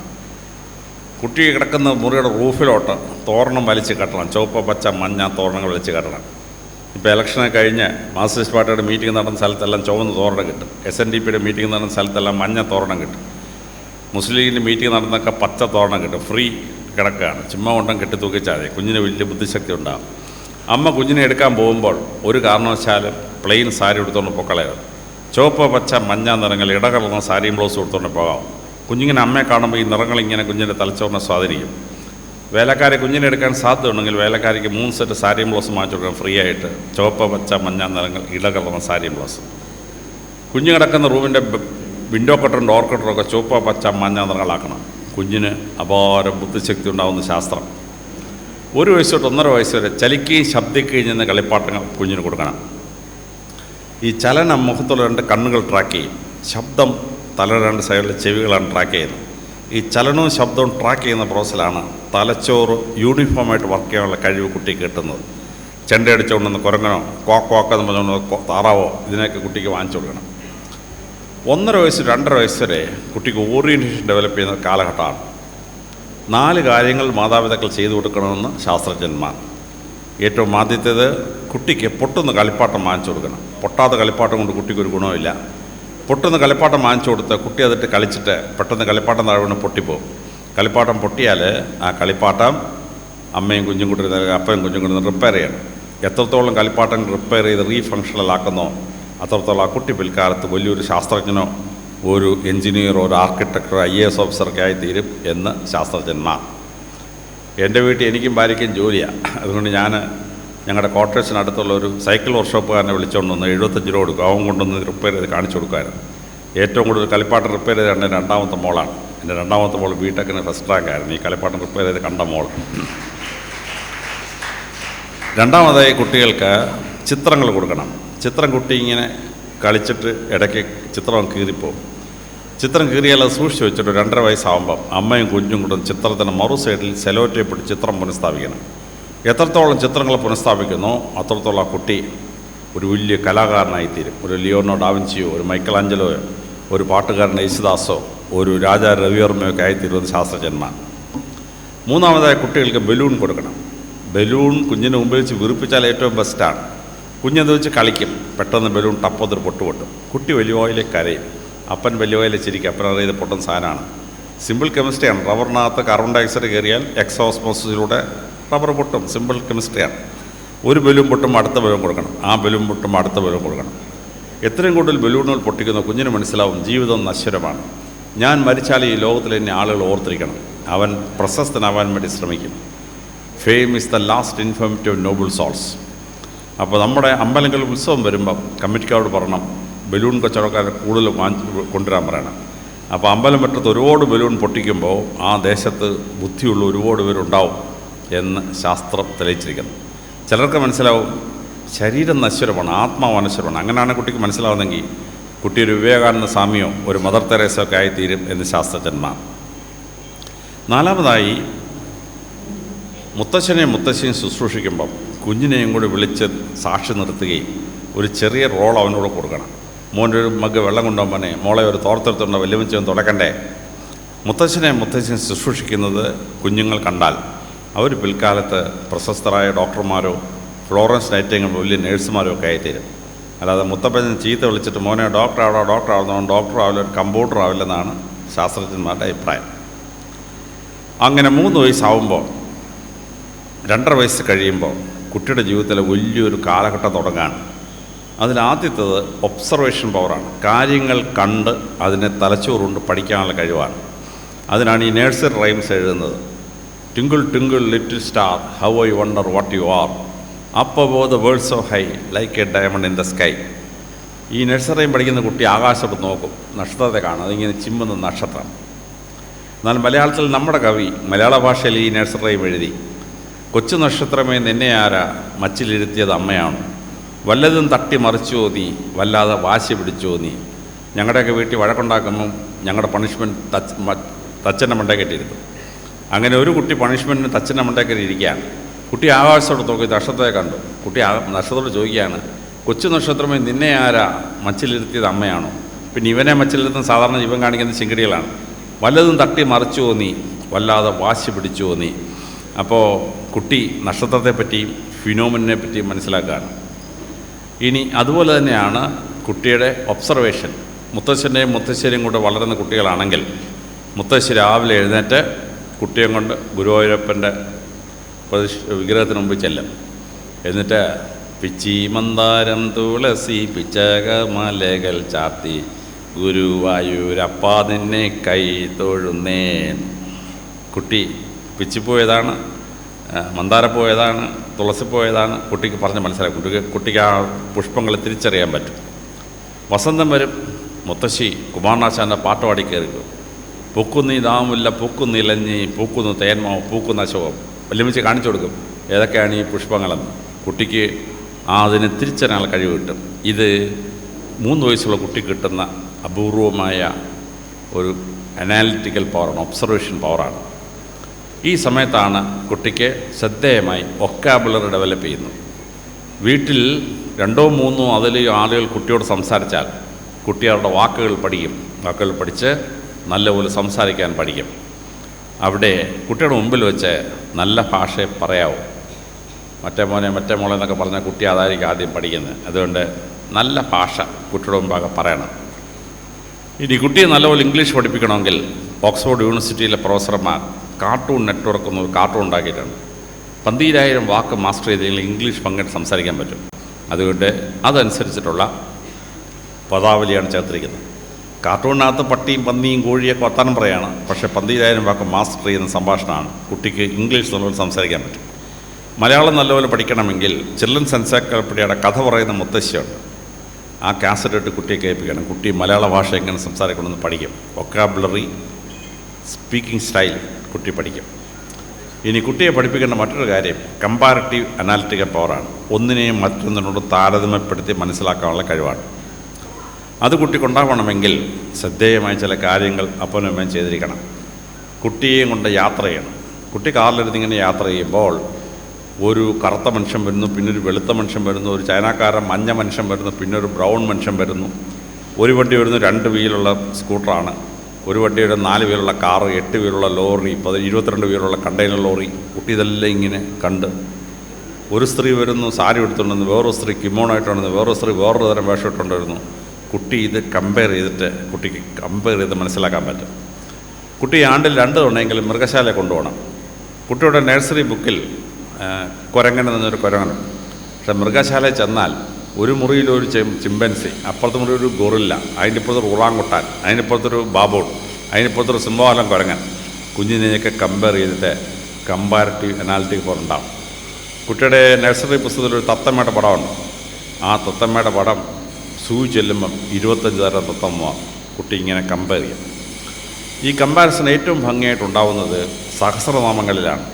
കുട്ടി കിടക്കുന്ന മുറിയുടെ റൂഫിലോട്ട് തോരണം വലിച്ച് കെട്ടണം. ചുവപ്പ, പച്ച, മഞ്ഞ തോരണങ്ങൾ വലിച്ച് കെട്ടണം. ഇപ്പോൾ ഇലക്ഷനൊക്കെ കഴിഞ്ഞ് മാർക്സിസ്റ്റ് പാർട്ടിയുടെ മീറ്റിംഗ് നടന്ന സ്ഥലത്തെല്ലാം ചുവന്ന തോരണം കിട്ടും. SNDPയുടെ മീറ്റിംഗ് നടന്ന സ്ഥലത്തെല്ലാം മഞ്ഞ തോരണം കിട്ടും. മുസ്ലിം ലീഗിൻ്റെ മീറ്റിംഗ് നടന്നൊക്കെ പച്ച തോരണം കിട്ടും. ഫ്രീ കിടക്കുകയാണ്. ചുമ്മാ കൊണ്ടം കെട്ടിത്തൂക്കിച്ചാൽ മതി. കുഞ്ഞിന് വലിയ ബുദ്ധിശക്തി ഉണ്ടാകും. അമ്മ കുഞ്ഞിനെ എടുക്കാൻ പോകുമ്പോൾ ഒരു കാരണവശാലും പ്ലെയിൻ സാരി എടുത്തുകൊണ്ട് പൊക്കളയരുത്. ചുവപ്പ്, പച്ച, മഞ്ഞ നിറങ്ങൾ ഇടകലർന്ന സാരിയും ബ്ലൗസും എടുത്തുകൊണ്ട് പോകാം. കുഞ്ഞിങ്ങനെ അമ്മയെ കാണുമ്പോൾ ഈ നിറങ്ങളിങ്ങനെ കുഞ്ഞിൻ്റെ തലച്ചോറിനെ സ്വാധീനിക്കും. വേലക്കാരെ കുഞ്ഞിനെ എടുക്കാൻ സാധ്യതയുണ്ടെങ്കിൽ വേലക്കാരിക്ക് 3 സെറ്റ് സാരിയും ബ്ലൗസും വാങ്ങിച്ചു കൊടുക്കണം ഫ്രീ ആയിട്ട്. ചുവപ്പ്, പച്ച, മഞ്ഞ നിറങ്ങൾ ഇടകലർന്ന സാരിയും ബ്ലൗസും. കുഞ്ഞ് കിടക്കുന്ന റൂമിൻ്റെ വിൻഡോ കട്ടറും ഡോർ കട്ടറും ഒക്കെ ചുവപ്പ്, പച്ച, മഞ്ഞ നിറങ്ങളാക്കണം. കുഞ്ഞിന് അപാര ബുദ്ധിശക്തി ഉണ്ടാകുന്ന ശാസ്ത്രം. 1 വയസ്സ് തൊട്ട് 1.5 വയസ്സ് വരെ ചലിക്കുകയും ശബ്ദിക്കുകയും ചെയ്യുന്ന കളിപ്പാട്ടങ്ങൾ കുഞ്ഞിന് കൊടുക്കണം. ഈ ചലനം മുഖത്തുള്ള 2 കണ്ണുകൾ ട്രാക്ക് ചെയ്യും. ശബ്ദം തലയുടെ 2 സൈഡിലെ ചെവികളാണ് ട്രാക്ക് ചെയ്യുന്നത്. ഈ ചലനവും ശബ്ദവും ട്രാക്ക് ചെയ്യുന്ന പ്രോസസ്സിലാണ് തലച്ചോറ് യൂണിഫോമായിട്ട് വർക്ക് ചെയ്യാനുള്ള കഴിവ് കുട്ടിക്ക് കിട്ടുന്നത്. ചെണ്ടയടിച്ചുകൊണ്ടുവന്ന് കുരങ്ങനോ കോക്കെന്ന് പറഞ്ഞുകൊണ്ട് താറാവോ ഇതിനൊക്കെ കുട്ടിക്ക് വാങ്ങിച്ചു കൊടുക്കണം. 1.5 വയസ്സ് 2.5 വയസ്സ് വരെ കുട്ടിക്ക് ഓറിയൻറ്റേഷൻ ഡെവലപ്പ് ചെയ്യുന്ന കാലഘട്ടമാണ്. 4 കാര്യങ്ങൾ മാതാപിതാക്കൾ ചെയ്തു കൊടുക്കണമെന്ന് ശാസ്ത്രജ്ഞന്മാർ. ഏറ്റവും ആദ്യത്തേത്, കുട്ടിക്ക് പൊട്ടുന്ന കളിപ്പാട്ടം വാങ്ങിച്ചു കൊടുക്കണം. പൊട്ടാത്ത കളിപ്പാട്ടം കൊണ്ട് കുട്ടിക്കൊരു ഗുണമില്ല. പൊട്ടുന്ന കളിപ്പാട്ടം വാങ്ങിച്ചു കൊടുത്ത് കുട്ടി അതിട്ട് കളിച്ചിട്ട് പെട്ടെന്ന് കളിപ്പാട്ടം താഴെ വീണ് പൊട്ടിപ്പോവും. കളിപ്പാട്ടം പൊട്ടിയാൽ ആ കളിപ്പാട്ടം അമ്മയും കുഞ്ഞും കൂട്ടി അപ്പയും കുഞ്ഞും കൂടി റിപ്പയർ ചെയ്യണം. എത്രത്തോളം കളിപ്പാട്ടം റിപ്പയർ ചെയ്ത് റീഫങ്ഷണലാക്കുന്നോ അത്രത്തോളം ആ കുട്ടി പിൽക്കാലത്ത് വലിയൊരു ശാസ്ത്രജ്ഞനോ ഒരു എൻജിനീയറോ ഒരു ആർക്കിടെക്ടറോ IAS ഓഫീസറൊക്കെ ആയിത്തീരും എന്ന് ശാസ്ത്രജ്ഞന്മാർ. എൻ്റെ വീട്ടിൽ എനിക്കും ഭാര്യയ്ക്കും ജോലിയാണ്. അതുകൊണ്ട് ഞാൻ ഞങ്ങളുടെ ക്വാർട്ടേഴ്സിനടുത്തുള്ള ഒരു സൈക്കിൾ വർക്ക്ഷോപ്പുകാരനെ വിളിച്ചുകൊണ്ട് വന്ന് 75 രൂപ കൊടുക്കും. അവൻ കൊണ്ടുവന്ന് റിപ്പയർ ചെയ്ത് കാണിച്ചു കൊടുക്കുമായിരുന്നു. ഏറ്റവും കൂടുതൽ കളിപ്പാട്ടം റിപ്പയർ ചെയ്ത് എൻ്റെ രണ്ടാമത്തെ മോളാണ്. എൻ്റെ രണ്ടാമത്തെ മോൾ ബിടെക്കിന് ഫസ്റ്റ് റാങ്കായിരുന്നു ഈ കളിപ്പാട്ടം റിപ്പയർ ചെയ്ത് കണ്ട മോൾ. രണ്ടാമതായി കുട്ടികൾക്ക് ചിത്രങ്ങൾ കൊടുക്കണം. ചിത്രം കുട്ടി ഇങ്ങനെ കളിച്ചിട്ട് ഇടയ്ക്ക് ചിത്രം കീറിപ്പോവും. ചിത്രം കീറിയാൽ അത് സൂക്ഷിച്ച് വെച്ചിട്ട് 2.5 വയസ്സാകുമ്പം അമ്മയും കുഞ്ഞും കൂടെ ചിത്രത്തിന് മറു സൈഡിൽ സെലോ ടേപ്പ് ഇട്ട് ചിത്രം പുനഃസ്ഥാപിക്കണം. എത്രത്തോളം ചിത്രങ്ങൾ പുനഃസ്ഥാപിക്കുന്നോ അത്രത്തോളം ആ കുട്ടി ഒരു വലിയ കലാകാരനായിത്തീരും. ഒരു ലിയോണോ ഡാവിഞ്ചിയോ ഒരു മൈക്കൽ ആഞ്ചലോയോ ഒരു പാട്ടുകാരൻ യേശുദാസോ ഒരു രാജാ രവിവർമ്മയോ ഒക്കെ ആയിത്തീരുമെന്ന് ശാസ്ത്രജ്ഞന്മാർ. മൂന്നാമതായി കുട്ടികൾക്ക് ബലൂൺ കൊടുക്കണം. ബലൂൺ കുഞ്ഞിന് മുമ്പിൽ വെച്ച് വീർപ്പിച്ചാൽ ഏറ്റവും ബെസ്റ്റാണ്. കുഞ്ഞത് വെച്ച് കളിക്കും. പെട്ടെന്ന് ബലൂൺ ടപ്പൊതൊരു പൊട്ടുപൊട്ടും. കുട്ടി വലിയ വായിലെ കരയും. അപ്പൻ വലിയ വായിലെ ചിരിക്കും. അപ്പനറിയത് പൊട്ടുന്ന സാധനമാണ്. സിമ്പിൾ കെമിസ്ട്രിയാണ്. റബ്ബറിനകത്ത് കാർബൺ ഡൈഓക്സൈഡ് കയറിയാൽ എക്സോസ്മോസിലൂടെ റബ്ബർ പൊട്ടും. സിമ്പിൾ കെമിസ്ട്രിയാണ്. ഒരു ബലൂൺ പൊട്ടുമ്പോൾ അടുത്ത ബലൂൺ കൊടുക്കണം. ആ ബലൂൺ പൊട്ടുമ്പോൾ അടുത്ത ബലൂൺ കൊടുക്കണം. എത്രയും കൂടുതൽ ബലൂണുകൾ പൊട്ടിക്കുന്ന കുഞ്ഞിന് മനസ്സിലാവും ജീവിതം നശ്വരമാണ്. ഞാൻ മരിച്ചാൽ ഈ ലോകത്തിൽ എന്നെ ആളുകൾ ഓർത്തിരിക്കണം. അവൻ പ്രശസ്തനാവാൻ വേണ്ടി ശ്രമിക്കും. Fame is the last informative noble souls. അപ്പോൾ നമ്മുടെ അമ്പലങ്ങളിൽ ഉത്സവം വരുമ്പം കമ്മിറ്റിക്കാരോട് പറയണം ബലൂൺ കച്ചവടക്കാരെ കൂടുതൽ കൊണ്ടുവരാൻ പറയണം. അപ്പോൾ അമ്പലം പറ്റത്ത് ഒരുപാട് ബലൂൺ പൊട്ടിക്കുമ്പോൾ ആ ദേശത്ത് ബുദ്ധിയുള്ള ഒരുപാട് പേരുണ്ടാവും എന്ന് ശാസ്ത്രം തെളിയിച്ചിരിക്കുന്നു. ചിലർക്ക് മനസ്സിലാവും ശരീരം നശ്വരമാണ്, ആത്മാവ് അനശ്വരമാണ്. അങ്ങനെയാണ് കുട്ടിക്ക് മനസ്സിലാവുന്നെങ്കിൽ കുട്ടി ഒരു വിവേകാനന്ദ സ്വാമിയോ ഒരു മദർ തെരേസയോ ഒക്കെ ആയിത്തീരും എന്ന് ശാസ്ത്രജ്ഞന്മാർ. നാലാമതായി മുത്തശ്ശനെയും മുത്തശ്ശിയും ശുശ്രൂഷിക്കുമ്പം കുഞ്ഞിനെയും കൂടി വിളിച്ച് സാക്ഷി നിർത്തുകയും ഒരു ചെറിയ റോൾ അവനോട് കൊടുക്കണം. മോൻ്റെ ഒരു മഗ് വെള്ളം കൊണ്ടുപോകുമ്പോൾ മോളെ ഒരു തോർത്തെടുത്തുണ്ടോ വലിയ തുടക്കണ്ടേ. മുത്തശ്ശനെയും മുത്തശ്ശിയും ശുശ്രൂഷിക്കുന്നത് കുഞ്ഞുങ്ങൾ കണ്ടാൽ അവർ പിൽക്കാലത്ത് പ്രശസ്തരായ ഡോക്ടർമാരോ ഫ്ലോറൻസ് നൈറ്റിംഗേൽ വലിയ നേഴ്സുമാരോ ഒക്കെ ആയിത്തീരും. അല്ലാതെ മുത്തപ്പൻ ചീത്ത വിളിച്ചിട്ട് മോനെ ഡോക്ടറാവുന്നവൻ ഡോക്ടറാവില്ല ഒരു കമ്പൗണ്ടർ ആവില്ലെന്നാണ് ശാസ്ത്രജ്ഞന്മാരുടെ അഭിപ്രായം. അങ്ങനെ 3 വയസ്സാവുമ്പോൾ 2.5 വയസ്സ് കഴിയുമ്പോൾ കുട്ടിയുടെ ജീവിതത്തിലെ വലിയൊരു കാലഘട്ടം തുടങ്ങുകയാണ്. അതിലാദ്യത്തേത് ഒബ്സർവേഷൻ പവറാണ്. കാര്യങ്ങൾ കണ്ട് അതിനെ തലച്ചോറുകൊണ്ട് പഠിക്കാനുള്ള കഴിവാണ്. അതിനാണ് ഈ നഴ്സറി റൈംസ് എഴുതുന്നത്. Twinkle twinkle little star how I wonder what you are up above the world so high like A diamond in the sky. ഈ നഴ്സറി റൈം പഠിക്കുന്ന കുട്ടി ആകാശത്തോട്ട് നോക്കും, നക്ഷത്രത്തെ കാണും. അതിങ്ങനെ ചിമ്മുന്ന നക്ഷത്രം. എന്നാൽ മലയാളത്തിൽ നമ്മുടെ കവി മലയാള ഭാഷയിൽ ഈ നഴ്സറി റൈം എഴുതി. കൊച്ചു നക്ഷത്രമേ നിന്നെ ആരാ മച്ചിലിരുത്തിയത് അമ്മയാണ്, വല്ലതും തട്ടി മറിച്ചോ നീ, വല്ലാതെ വാശി പിടിച്ചോ നീ. ഞങ്ങളുടെയൊക്കെ വീട്ടിൽ വഴക്കുണ്ടാക്കുമ്പം ഞങ്ങളുടെ പണിഷ്മെൻറ്റ് തച്ചൻ്റെ മണ്ടേക്കെട്ടിരുന്നു. അങ്ങനെ ഒരു കുട്ടി പണിഷ്മെൻറ്റിന് തച്ചൻ്റെ മണ്ടേക്കരി ഇരിക്കുകയാണ്. കുട്ടി ആകാശത്തോട് നോക്കി നക്ഷത്രത്തെ കണ്ടു. കുട്ടി നക്ഷത്രത്തോട് ചോദിക്കുകയാണ്, കൊച്ചു നക്ഷത്രമേ നിന്നെ ആരാ മച്ചിലിരുത്തിയത് അമ്മയാണോ? പിന്നെ ഇവനെ മച്ചിലിരുത്തുന്ന സാധാരണ ഇവൻ കാണിക്കുന്ന ചിങ്കടികളാണ്. വല്ലതും തട്ടി മറിച്ചോ നീ, വല്ലാതെ വാശി പിടിച്ചോ നീ. അപ്പോൾ കുട്ടി നക്ഷത്രത്തെപ്പറ്റിയും ഫിനോമിനെ പറ്റിയും മനസ്സിലാക്കുകയാണ്. ഇനി അതുപോലെ തന്നെയാണ് കുട്ടിയുടെ ഒബ്സർവേഷൻ. മുത്തശ്ശൻ്റെയും മുത്തശ്ശേരിയും കൂടെ വളരുന്ന കുട്ടികളാണെങ്കിൽ മുത്തശ്ശി രാവിലെ എഴുന്നേറ്റ് കുട്ടിയും കൊണ്ട് ഗുരുവായൂരപ്പൻ്റെ വിഗ്രഹത്തിന് മുമ്പ് ചെല്ലും. എന്നിട്ട് പിച്ചി മന്ദാരം തുളസി പിച്ചകമലകൾ ചാർത്തി ഗുരുവായൂരപ്പാ നിന്നെ കൈ തൊഴുന്നേൻ. കുട്ടി പിച്ചിപ്പോയതാണ്, മന്ദാരപ്പോയതാണ്, തുളസിപ്പോയതാണ് കുട്ടിക്ക് പറഞ്ഞ് മനസ്സിലാക്കും. കുട്ടിക്ക് ആ പുഷ്പങ്ങളെ തിരിച്ചറിയാൻ പറ്റും. വസന്തം വരും, മുത്തശ്ശി കുമാരനാശാൻ്റെ പാട്ട് പാടി കയറിക്കും. പൂക്കുന്നീ ദാമുല്ല പൂക്കുന്നിലഞ്ഞി പൂക്കുന്നു തേന്മാവ് പൂക്കുന്ന അശോകം. വല്യമ്മച്ചി കാണിച്ചു കൊടുക്കും ഏതൊക്കെയാണ് ഈ പുഷ്പങ്ങളെന്ന്. കുട്ടിക്ക് അതിനെ തിരിച്ചറിയാനുള്ള കഴിവ് കിട്ടും. ഇത് 3 വയസ്സുള്ള കുട്ടിക്ക് കിട്ടുന്ന അപൂർവമായ ഒരു അനാലിറ്റിക്കൽ പവറാണ്, ഒബ്സർവേഷൻ പവറാണ്. ഈ സമയത്താണ് കുട്ടിക്ക് ശ്രദ്ധേയമായി വൊക്കാബുലറി ഡെവലപ്പ് ചെയ്യുന്നത്. വീട്ടിൽ 2 or 3 അതിൽ ആളുകൾ കുട്ടിയോട് സംസാരിച്ചാൽ കുട്ടി അവരുടെ വാക്കുകൾ പഠിക്കും. വാക്കുകൾ പഠിച്ച് നല്ലപോലെ സംസാരിക്കാൻ പഠിക്കും. അവിടെ കുട്ടിയുടെ മുമ്പിൽ വെച്ച് നല്ല ഭാഷയെ പറയാവൂ. മറ്റേ മോളെ എന്നൊക്കെ പറഞ്ഞാൽ കുട്ടി അതായിരിക്കും ആദ്യം പഠിക്കുന്നത്. അതുകൊണ്ട് നല്ല ഭാഷ കുട്ടിയുടെ മുമ്പാകെ പറയണം. ഇനി കുട്ടിയെ നല്ലപോലെ ഇംഗ്ലീഷ് പഠിപ്പിക്കണമെങ്കിൽ ഓക്സ്ഫോർഡ് യൂണിവേഴ്സിറ്റിയിലെ പ്രൊഫസർമാർ കാർട്ടൂൺ നെറ്റ്വർക്ക് എന്നൊരു കാർട്ടൂൺ ഉണ്ടാക്കിയിട്ടുണ്ട്. 12,000 വാക്ക് മാസ്റ്റർ ചെയ്തെങ്കിൽ ഇംഗ്ലീഷ് പങ്കിട്ട് സംസാരിക്കാൻ പറ്റും. അതുകൊണ്ട് അതനുസരിച്ചിട്ടുള്ള പദാവലിയാണ് ചേർത്തിരിക്കുന്നത്. കാർട്ടൂണിനകത്ത് പട്ടിയും പന്നിയും കോഴിയൊക്കെ വർത്താനം പറയുകയാണ്. പക്ഷേ 12,000 വാക്ക് മാസ്റ്റർ ചെയ്യുന്ന സംഭാഷണമാണ്. കുട്ടിക്ക് ഇംഗ്ലീഷ് നല്ലപോലെ സംസാരിക്കാൻ പറ്റും. മലയാളം നല്ലപോലെ പഠിക്കണമെങ്കിൽ ചിൽഡ്രൻസ് എൻസൈക്ലോപ്പീഡിയയുടെ കഥ പറയുന്ന മുത്തശ്ശിയുണ്ട്. ആ കാസറ്റ് ഇട്ട് കുട്ടിയെ കേൾപ്പിക്കണം. കുട്ടി മലയാള ഭാഷ എങ്ങനെ സംസാരിക്കണമെന്ന് പഠിക്കും. വൊക്കാബുലറി, സ്പീക്കിംഗ് സ്റ്റൈൽ കുട്ടി പഠിക്കും. ഇനി കുട്ടിയെ പഠിപ്പിക്കേണ്ട മറ്റൊരു കാര്യം കമ്പാരിറ്റീവ് അനാലിറ്റിക്കൽ പവറാണ്. ഒന്നിനെയും മറ്റൊന്നിനോട് താരതമ്യപ്പെടുത്തി മനസ്സിലാക്കാനുള്ള കഴിവാണ്. അത് കുട്ടിക്കുണ്ടാവണമെങ്കിൽ ശ്രദ്ധേയമായ ചില കാര്യങ്ങൾ അപ്പനും ചെയ്തിരിക്കണം. കുട്ടിയെയും കൊണ്ട് യാത്ര ചെയ്യണം. കുട്ടി കാറിലിരുന്നിങ്ങനെ യാത്ര ചെയ്യുമ്പോൾ ഒരു കറുത്ത മനുഷ്യൻ വരുന്നു, പിന്നൊരു വെളുത്ത മനുഷ്യൻ വരുന്നു, ഒരു ചൈനക്കാരൻ മഞ്ഞ മനുഷ്യൻ വരുന്നു, പിന്നൊരു ബ്രൗൺ മനുഷ്യൻ വരുന്നു. ഒരു വണ്ടി വരുന്നു 2 വീലുള്ള സ്കൂട്ടറാണ്, ഒരു വണ്ടിയുടെ 4 വീലുള്ള കാറ്, 8 വീലുള്ള ലോറി, 22 വീലുള്ള കണ്ടെയ്നർ ലോറി. കുട്ടി ഇതെല്ലാം ഇങ്ങനെ കണ്ട് ഒരു സ്ത്രീ വരുന്നു സാരി എടുത്തുകൊണ്ടുവന്ന്, വേറൊരു സ്ത്രീ കിമോണായിട്ടുണ്ടെന്ന്, വേറൊരു സ്ത്രീ വേറൊരു തരം വേഷം ഇട്ടുകൊണ്ടിരുന്നു. കുട്ടി ഇത് കമ്പയർ ചെയ്ത് മനസ്സിലാക്കാൻ പറ്റും. കുട്ടി ആണ്ടിൽ 2 തവണയെങ്കിലും മൃഗശാലയെ കൊണ്ടുപോകണം. കുട്ടിയുടെ നഴ്സറി ബുക്കിൽ കുരങ്ങൻ എന്നൊരു കുരങ്ങനുണ്ട്. പക്ഷേ മൃഗശാലയിൽ ചെന്നാൽ ഒരു മുറിയിലൊരു ചിമ്പൻസി, അപ്പുറത്തെ മുറി ഒരു ഗൊറില്ല, അതിൻ്റെ ഇപ്പുറത്തൊരു ഉറാങ്കുട്ടാൻ, അതിനിപ്പുറത്തൊരു ബാബോൺ, അതിനിപ്പുറത്തൊരു സിംഹവാലം കുരങ്ങൻ. കുഞ്ഞിനെയൊക്കെ കമ്പയർ ചെയ്തിട്ട് കമ്പാരിറ്റീവ് അനാലിറ്റിക് പവർ ഉണ്ടാവും. കുട്ടിയുടെ നഴ്സറി പുസ്തകത്തിലൊരു തത്തമ്മയുടെ പടമുണ്ട്. ആ തത്തമ്മയുടെ പടം ചെല്ലുമ്പം 25 തരം തത്തമ്മയാണ്. കുട്ടി ഇങ്ങനെ കമ്പയർ ചെയ്യും. ഈ കമ്പാരിസൺ ഏറ്റവും ഭംഗിയായിട്ടുണ്ടാവുന്നത് സഹസ്രനാമങ്ങളിലാണ്.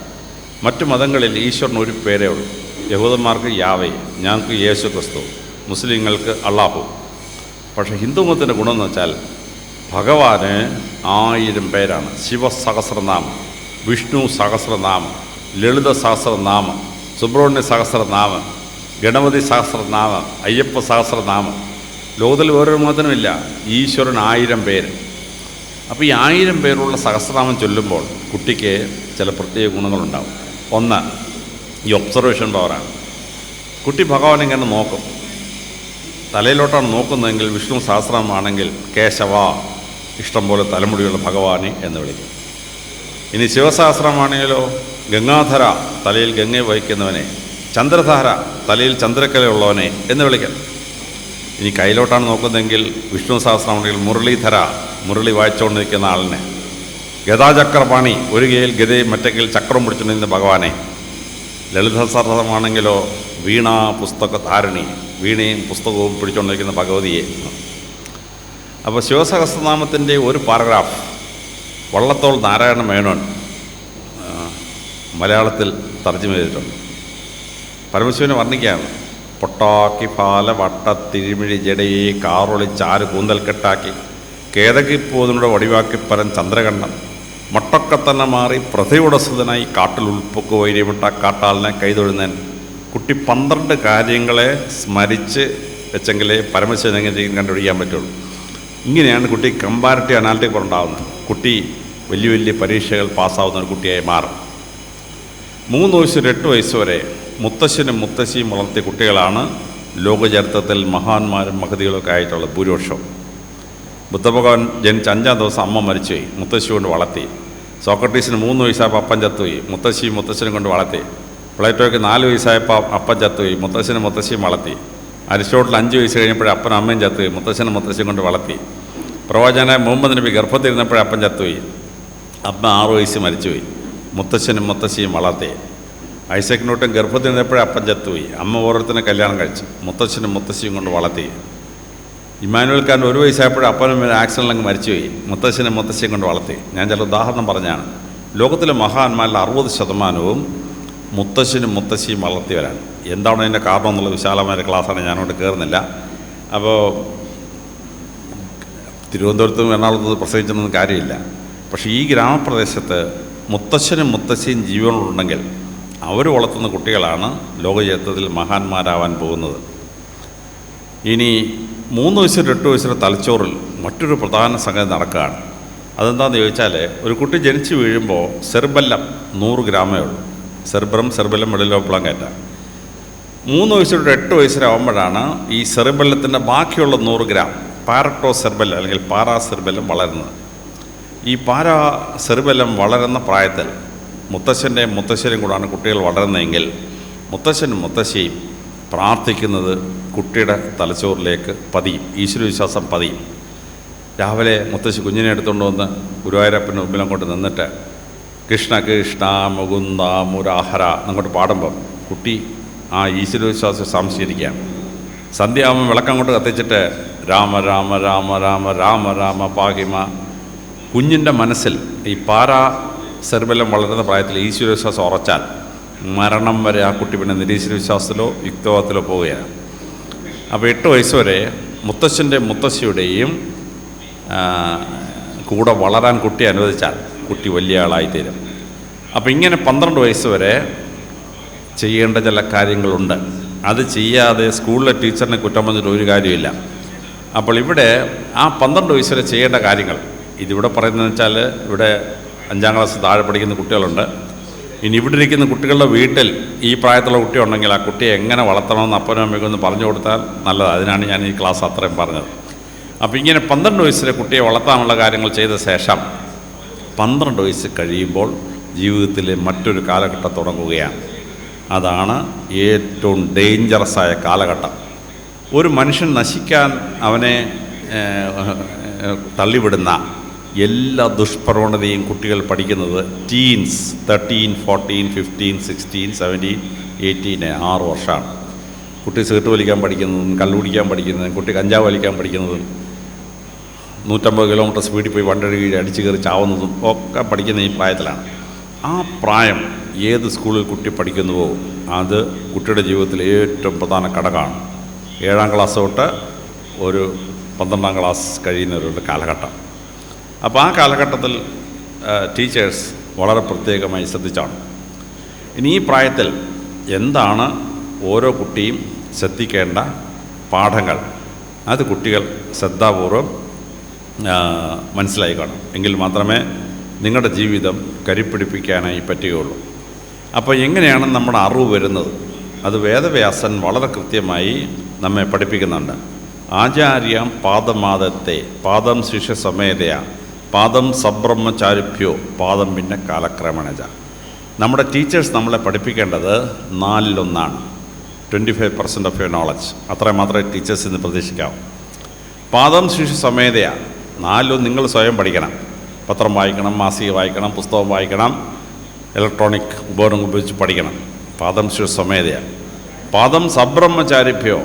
മറ്റു മതങ്ങളിൽ ഈശ്വരന് ഒരു പേരേ ഉള്ളൂ. യഹൂദന്മാർക്ക് യാവേ, ഞങ്ങൾക്ക് യേശു ക്രിസ്തു, മുസ്ലിങ്ങൾക്ക് അള്ളാഹു. പക്ഷേ ഹിന്ദുമതത്തിൻ്റെ ഗുണമെന്ന് വെച്ചാൽ ഭഗവാന് 1000 പേരാണ്. ശിവസഹസ്രനാമം, വിഷ്ണു സഹസ്രനാമം, ലളിത സഹസ്രനാമം, സുബ്രഹ്മണ്യ സഹസ്രനാമം, ഗണപതി സഹസ്രനാമം, അയ്യപ്പ സഹസ്രനാമം. ലോകത്തിൽ വേറൊരു മതത്തിനുമില്ല. ഈശ്വരൻ 1000 പേര്. അപ്പോൾ ഈ 1000 പേരുള്ള സഹസ്രനാമം ചൊല്ലുമ്പോൾ കുട്ടിക്ക് ചില പ്രത്യേക ഗുണങ്ങളുണ്ടാവും. ഒന്ന്, ഈ ഒബ്സർവേഷൻ പവറാണ്. കുട്ടി ഭഗവാൻ ഇങ്ങനെ നോക്കും. തലയിലോട്ടാണ് നോക്കുന്നതെങ്കിൽ വിഷ്ണു സഹസ്രനാമമാണെങ്കിൽ കേശവ, ഇഷ്ടംപോലെ തലമുടിയുള്ള ഭഗവാനെ എന്ന് വിളിക്കും. ഇനി ശിവസഹസ്രമാണെങ്കിലോ ഗംഗാധര, തലയിൽ ഗംഗയെ വഹിക്കുന്നവനെ, ചന്ദ്രധാര, തലയിൽ ചന്ദ്രക്കലയുള്ളവനെ എന്ന് വിളിക്കും. ഇനി കയ്യിലോട്ടാണ് നോക്കുന്നതെങ്കിൽ വിഷ്ണു സഹസ്രമാണെങ്കിൽ മുരളീധര, മുരളി വായിച്ചുകൊണ്ടിരിക്കുന്ന ആളിനെ, ഗതാചക്രപാണി, ഒരു കൈയിൽ ഗതയും മറ്റേ കൈയിൽ ചക്രം പിടിച്ചുകൊണ്ടിരുന്ന ഭഗവാനെ, ലളിത സഹസ്രമാണെങ്കിലോ വീണ പുസ്തകധാരിണി, വീണയും പുസ്തകവും പിടിച്ചുകൊണ്ടിരിക്കുന്ന ഭഗവതിയെ. അപ്പോൾ ശിവസഹസ്രനാമത്തിൻ്റെ ഒരു പാരഗ്രാഫ് വള്ളത്തോൾ നാരായണ മേനോൻ മലയാളത്തിൽ തർജ്ജമ ചെയ്തിട്ടുണ്ട്. പരമശിവനെ വർണ്ണിക്കുകയാണ്. പൊട്ടാക്കി ഫാല വട്ടത്തിരിമിഴി ജടയെ കാറൊളിച്ചാറ് കൂന്തൽ കെട്ടാക്കി കേതകിപ്പോതിനുടെ വടിവാക്കി പരൻ ചന്ദ്രകണ്ഠൻ മട്ടൊക്കെ തന്നെ മാറി പ്രഥയുടസ്ഥനായി കാട്ടിൽ ഉൾപ്പൊക്ക് വൈര്യമിട്ട കാട്ടാളിനെ കൈതൊഴുന്നേൻ. കുട്ടി 12 കാര്യങ്ങളെ സ്മരിച്ച് വെച്ചെങ്കിലേ പരമശിവനെ കണ്ടുപിടിക്കാൻ പറ്റുള്ളൂ. ഇങ്ങനെയാണ് കുട്ടി കമ്പാരിറ്റീവ് അനാലിറ്റിക് ഉണ്ടാകുന്നത്. കുട്ടി വലിയ വലിയ പരീക്ഷകൾ പാസ്സാവുന്ന ഒരു കുട്ടിയായി മാറും. 3 വയസ്സ് 8 വയസ്സ് വരെ മുത്തശ്ശനും മുത്തശ്ശിയും വളർത്തിയ കുട്ടികളാണ് ലോകചരിത്രത്തിൽ മഹാന്മാരും മഹതികളൊക്കെ ആയിട്ടുള്ള ഭൂരിപക്ഷം. ബുദ്ധഭഗവാൻ ജനിച്ച 5-ാം ദിവസം അമ്മ മരിച്ചുപോയി, മുത്തശ്ശി കൊണ്ട് വളർത്തി. സോക്രട്ടീസിന് 3 വയസ്സായപ്പോൾ അപ്പൻ ചത്തുപോയി, മുത്തശ്ശിയും കൊണ്ട് വളർത്തി. പ്ലേറ്റോയ്ക്ക് 4 വയസ്സായപ്പോൾ അപ്പൻ ചത്തുപോയി, മുത്തശ്ശിയും വളർത്തി. അരിസ്റ്റോട്ടിൽ 5 വയസ്സ് കഴിഞ്ഞപ്പോഴേ അപ്പനും അമ്മയും ചത്തുപോയി, മുത്തശ്ശിയും കൊണ്ട് വളർത്തി. പ്രവാചകനായ മുഹമ്മദ് നബി ഗർഭത്തിരുന്നപ്പോഴേ അപ്പൻ ചത്തുപോയി, അമ്മ 6 വയസ്സ് മരിച്ചുപോയി, മുത്തശ്ശിയും വളർത്തി. ഐസക് ന്യൂട്ടൻ ഗർഭത്തിരുന്നപ്പോഴേ അപ്പൻ ചത്തുപോയി, അമ്മ ഓരോരുത്തരും കല്യാണം കഴിച്ചു, മുത്തശ്ശിയും കൊണ്ട് വളർത്തി. ഇമ്മാനുവൽ ഖാൻ 1 വയസ്സായപ്പോഴും അപ്പനും ആക്സിഡൻറ്റിലങ്ങ് മരിച്ചുപോയി, മുത്തശ്ശിയും കൊണ്ട് വളർത്തി. ഞാൻ ചില ഉദാഹരണം പറഞ്ഞാണ്. ലോകത്തിലെ മഹാന്മാരിൽ 60% മുത്തശ്ശിയും വളർത്തിയവരാണ്. എന്താണ് അതിൻ്റെ കാരണം എന്നുള്ള വിശാലമായ ക്ലാസ്സാണ്, ഞാനോട് കയറുന്നില്ല. അപ്പോൾ തിരുവനന്തപുരത്തും എറണാകുളത്തും പ്രസവിച്ചൊന്നും കാര്യമില്ല. പക്ഷേ ഈ ഗ്രാമപ്രദേശത്ത് മുത്തശ്ശിയും ജീവനോടുണ്ടെങ്കിൽ അവർ വളർത്തുന്ന കുട്ടികളാണ് ലോകചരിത്രത്തിൽ മഹാന്മാരാവാൻ പോകുന്നത്. ഇനി 3 വയസ്സ് 8 വയസ്സിലെ തലച്ചോറിൽ മറ്റൊരു പ്രധാന സംഗതി നടക്കുകയാണ്. അതെന്താണെന്ന് ചോദിച്ചാൽ, ഒരു കുട്ടി ജനിച്ച് വീഴുമ്പോൾ സെർബെല്ലം 100 ഗ്രാമേ ഉള്ളൂ. സെർബെല്ലം മെഡുല്ല ഒബ്ലാങ്കേറ്റ. 3 വയസ്സ് 8 വയസ്സിലാവുമ്പോഴാണ് ഈ സെർബെല്ലത്തിൻ്റെ ബാക്കിയുള്ള 100 ഗ്രാം പാരക്ടോസെർബെല്ലം അല്ലെങ്കിൽ പാരാസെർബെല്ലം വളരുന്നത്. ഈ പാരാസെർബെല്ലം വളരുന്ന പ്രായത്തിൽ മുത്തശ്ശൻ്റെയും മുത്തശ്ശനും കൂടാണ് കുട്ടികൾ വളരുന്നതെങ്കിൽ മുത്തശ്ശനും മുത്തശ്ശിയും പ്രാർത്ഥിക്കുന്നത് കുട്ടിയുടെ തലച്ചോറിലേക്ക് പതിയും, ഈശ്വരവിശ്വാസം പതിയും. രാവിലെ മുത്തശ്ശി കുഞ്ഞിനെ എടുത്തുകൊണ്ട് വന്ന് ഗുരുവായൂരപ്പൻ്റെ മുമ്പിൽ അങ്ങോട്ട് നിന്നിട്ട് കൃഷ്ണ കൃഷ്ണ മുകുന്ദ മുരാഹര അങ്ങോട്ട് പാടുമ്പം കുട്ടി ആ ഈശ്വരവിശ്വാസം സംശയിക്കുകയാണ്. സന്ധ്യയാകുമ്പോൾ വിളക്കങ്ങോട്ട് കത്തിച്ചിട്ട് രാമ രാമ രാമ രാമ രാമ രാമ പാഹിമ. കുഞ്ഞിൻ്റെ മനസ്സിൽ ഈ പാരാസെർബെല്ലം വളരുന്ന പ്രായത്തിൽ ഈശ്വരവിശ്വാസം ഉറച്ചാൽ മരണം വരെ ആ കുട്ടി പിന്നെ നിരീശ്വരവിശ്വാസത്തിലോ യുക്തവാദത്തിലോ പോവുകയാണ്. അപ്പോൾ 8 വയസ്സ് വരെ മുത്തശ്ശൻ്റെ മുത്തശ്ശിയുടെയും കൂടെ വളരാൻ കുട്ടി അനുവദിച്ചാൽ കുട്ടി വലിയ ആളായിത്തീരും. അപ്പോൾ ഇങ്ങനെ 12 വയസ്സ് വരെ ചെയ്യേണ്ട ചില കാര്യങ്ങളുണ്ട്. അത് ചെയ്യാതെ സ്കൂളിലെ ടീച്ചറിനെ കുറ്റം പറഞ്ഞിട്ട് ഒരു കാര്യമില്ല. അപ്പോൾ ഇവിടെ ആ 12 വയസ്സ് വരെ ചെയ്യേണ്ട കാര്യങ്ങൾ ഇതിവിടെ പറയുന്നതെന്ന് വെച്ചാൽ ഇവിടെ 5ാം ക്ലാസ് താഴെ പഠിക്കുന്ന കുട്ടികളുണ്ട്. ഇനി ഇവിടെ ഇരിക്കുന്ന കുട്ടികളുടെ വീട്ടിൽ ഈ പ്രായത്തിലുള്ള കുട്ടി ഉണ്ടെങ്കിൽ ആ കുട്ടിയെ എങ്ങനെ വളർത്തണമെന്ന് അപ്പനും അമ്മയ്ക്കൊന്ന് പറഞ്ഞു കൊടുത്താൽ നല്ലത്. അതിനാണ് ഞാൻ ഈ ക്ലാസ് അത്രയും പറഞ്ഞത്. അപ്പോൾ ഇങ്ങനെ 12 വയസ്സിലെ കുട്ടിയെ വളർത്താനുള്ള കാര്യങ്ങൾ ചെയ്ത ശേഷം 12 വയസ്സ് കഴിയുമ്പോൾ ജീവിതത്തിലെ മറ്റൊരു കാലഘട്ടം തുടങ്ങുകയാണ്. അതാണ് ഏറ്റവും ഡേഞ്ചറസായ കാലഘട്ടം. ഒരു മനുഷ്യൻ നശിക്കാൻ അവനെ തള്ളിവിടുന്ന എല്ലാ ദുഷ്പ്രവണതയും കുട്ടികൾ പഠിക്കുന്നത് ടീൻസ് 13, 14, 15, 16, 17, 18 6 വർഷമാണ്. കുട്ടി സിഗരറ്റ് വലിക്കാൻ പഠിക്കുന്നതും കള്ളു കുടിക്കാൻ പഠിക്കുന്നതും കുട്ടി കഞ്ചാവ് വലിക്കാൻ പഠിക്കുന്നതും 150 കിലോമീറ്റർ സ്പീഡിൽ പോയി വണ്ടി അടിച്ചു കയറി ചാവുന്നതും ഒക്കെ പഠിക്കുന്ന ഈ പ്രായത്തിലാണ്. ആ പ്രായം ഏത് സ്കൂളിൽ കുട്ടി പഠിക്കുന്നുവോ അത് കുട്ടിയുടെ ജീവിതത്തിൽ ഏറ്റവും പ്രധാന ഘടകമാണ്. 7ാം ക്ലാസ് തൊട്ട് ഒരു 12ാം ക്ലാസ് കഴിയുന്നവരുടെ കാലഘട്ടം. അപ്പോൾ ആ കാലഘട്ടത്തിൽ ടീച്ചേഴ്സ് വളരെ പ്രത്യേകമായി ശ്രദ്ധിച്ചാണ്. ഇനി ഈ പ്രായത്തിൽ എന്താണ് ഓരോ കുട്ടിയും ശ്രദ്ധിക്കേണ്ട പാഠങ്ങൾ, അത് കുട്ടികൾ ശ്രദ്ധാപൂർവം മനസ്സിലായി കാണും. എങ്കിൽ മാത്രമേ നിങ്ങളുടെ ജീവിതം കരുപ്പിടിപ്പിക്കാനായി പറ്റുകയുള്ളൂ. അപ്പോൾ എങ്ങനെയാണ് നമ്മുടെ അറിവ് വരുന്നത്? അത് വേദവ്യാസൻ വളരെ കൃത്യമായി നമ്മെ പഠിപ്പിക്കുന്നുണ്ട്. ആചാര്യം പാദമാദത്തെ പാദം ശിഷ്യസമേതയ പാദം സബ്രഹ്മചാരിഭ്യോ പാദം പിന്നെ കാലക്രമണജ. നമ്മുടെ ടീച്ചേഴ്സ് നമ്മളെ പഠിപ്പിക്കേണ്ടത് 4-1. 25% ഓഫ് യുവർ നോളജ് അത്രയും മാത്രമേ ടീച്ചേഴ്സിൽ നിന്ന് പ്രതീക്ഷിക്കാവൂ. പാദം ശിഷ്യസമേതയ 4 നിങ്ങൾ സ്വയം പഠിക്കണം. പത്രം വായിക്കണം, മാസിക വായിക്കണം, പുസ്തകം വായിക്കണം, ഇലക്ട്രോണിക് ഉപകരണം ഉപയോഗിച്ച് പഠിക്കണം. പാദം ശിഷ്യസമേതയ. പാദം സബ്രഹ്മചാരിഭ്യോ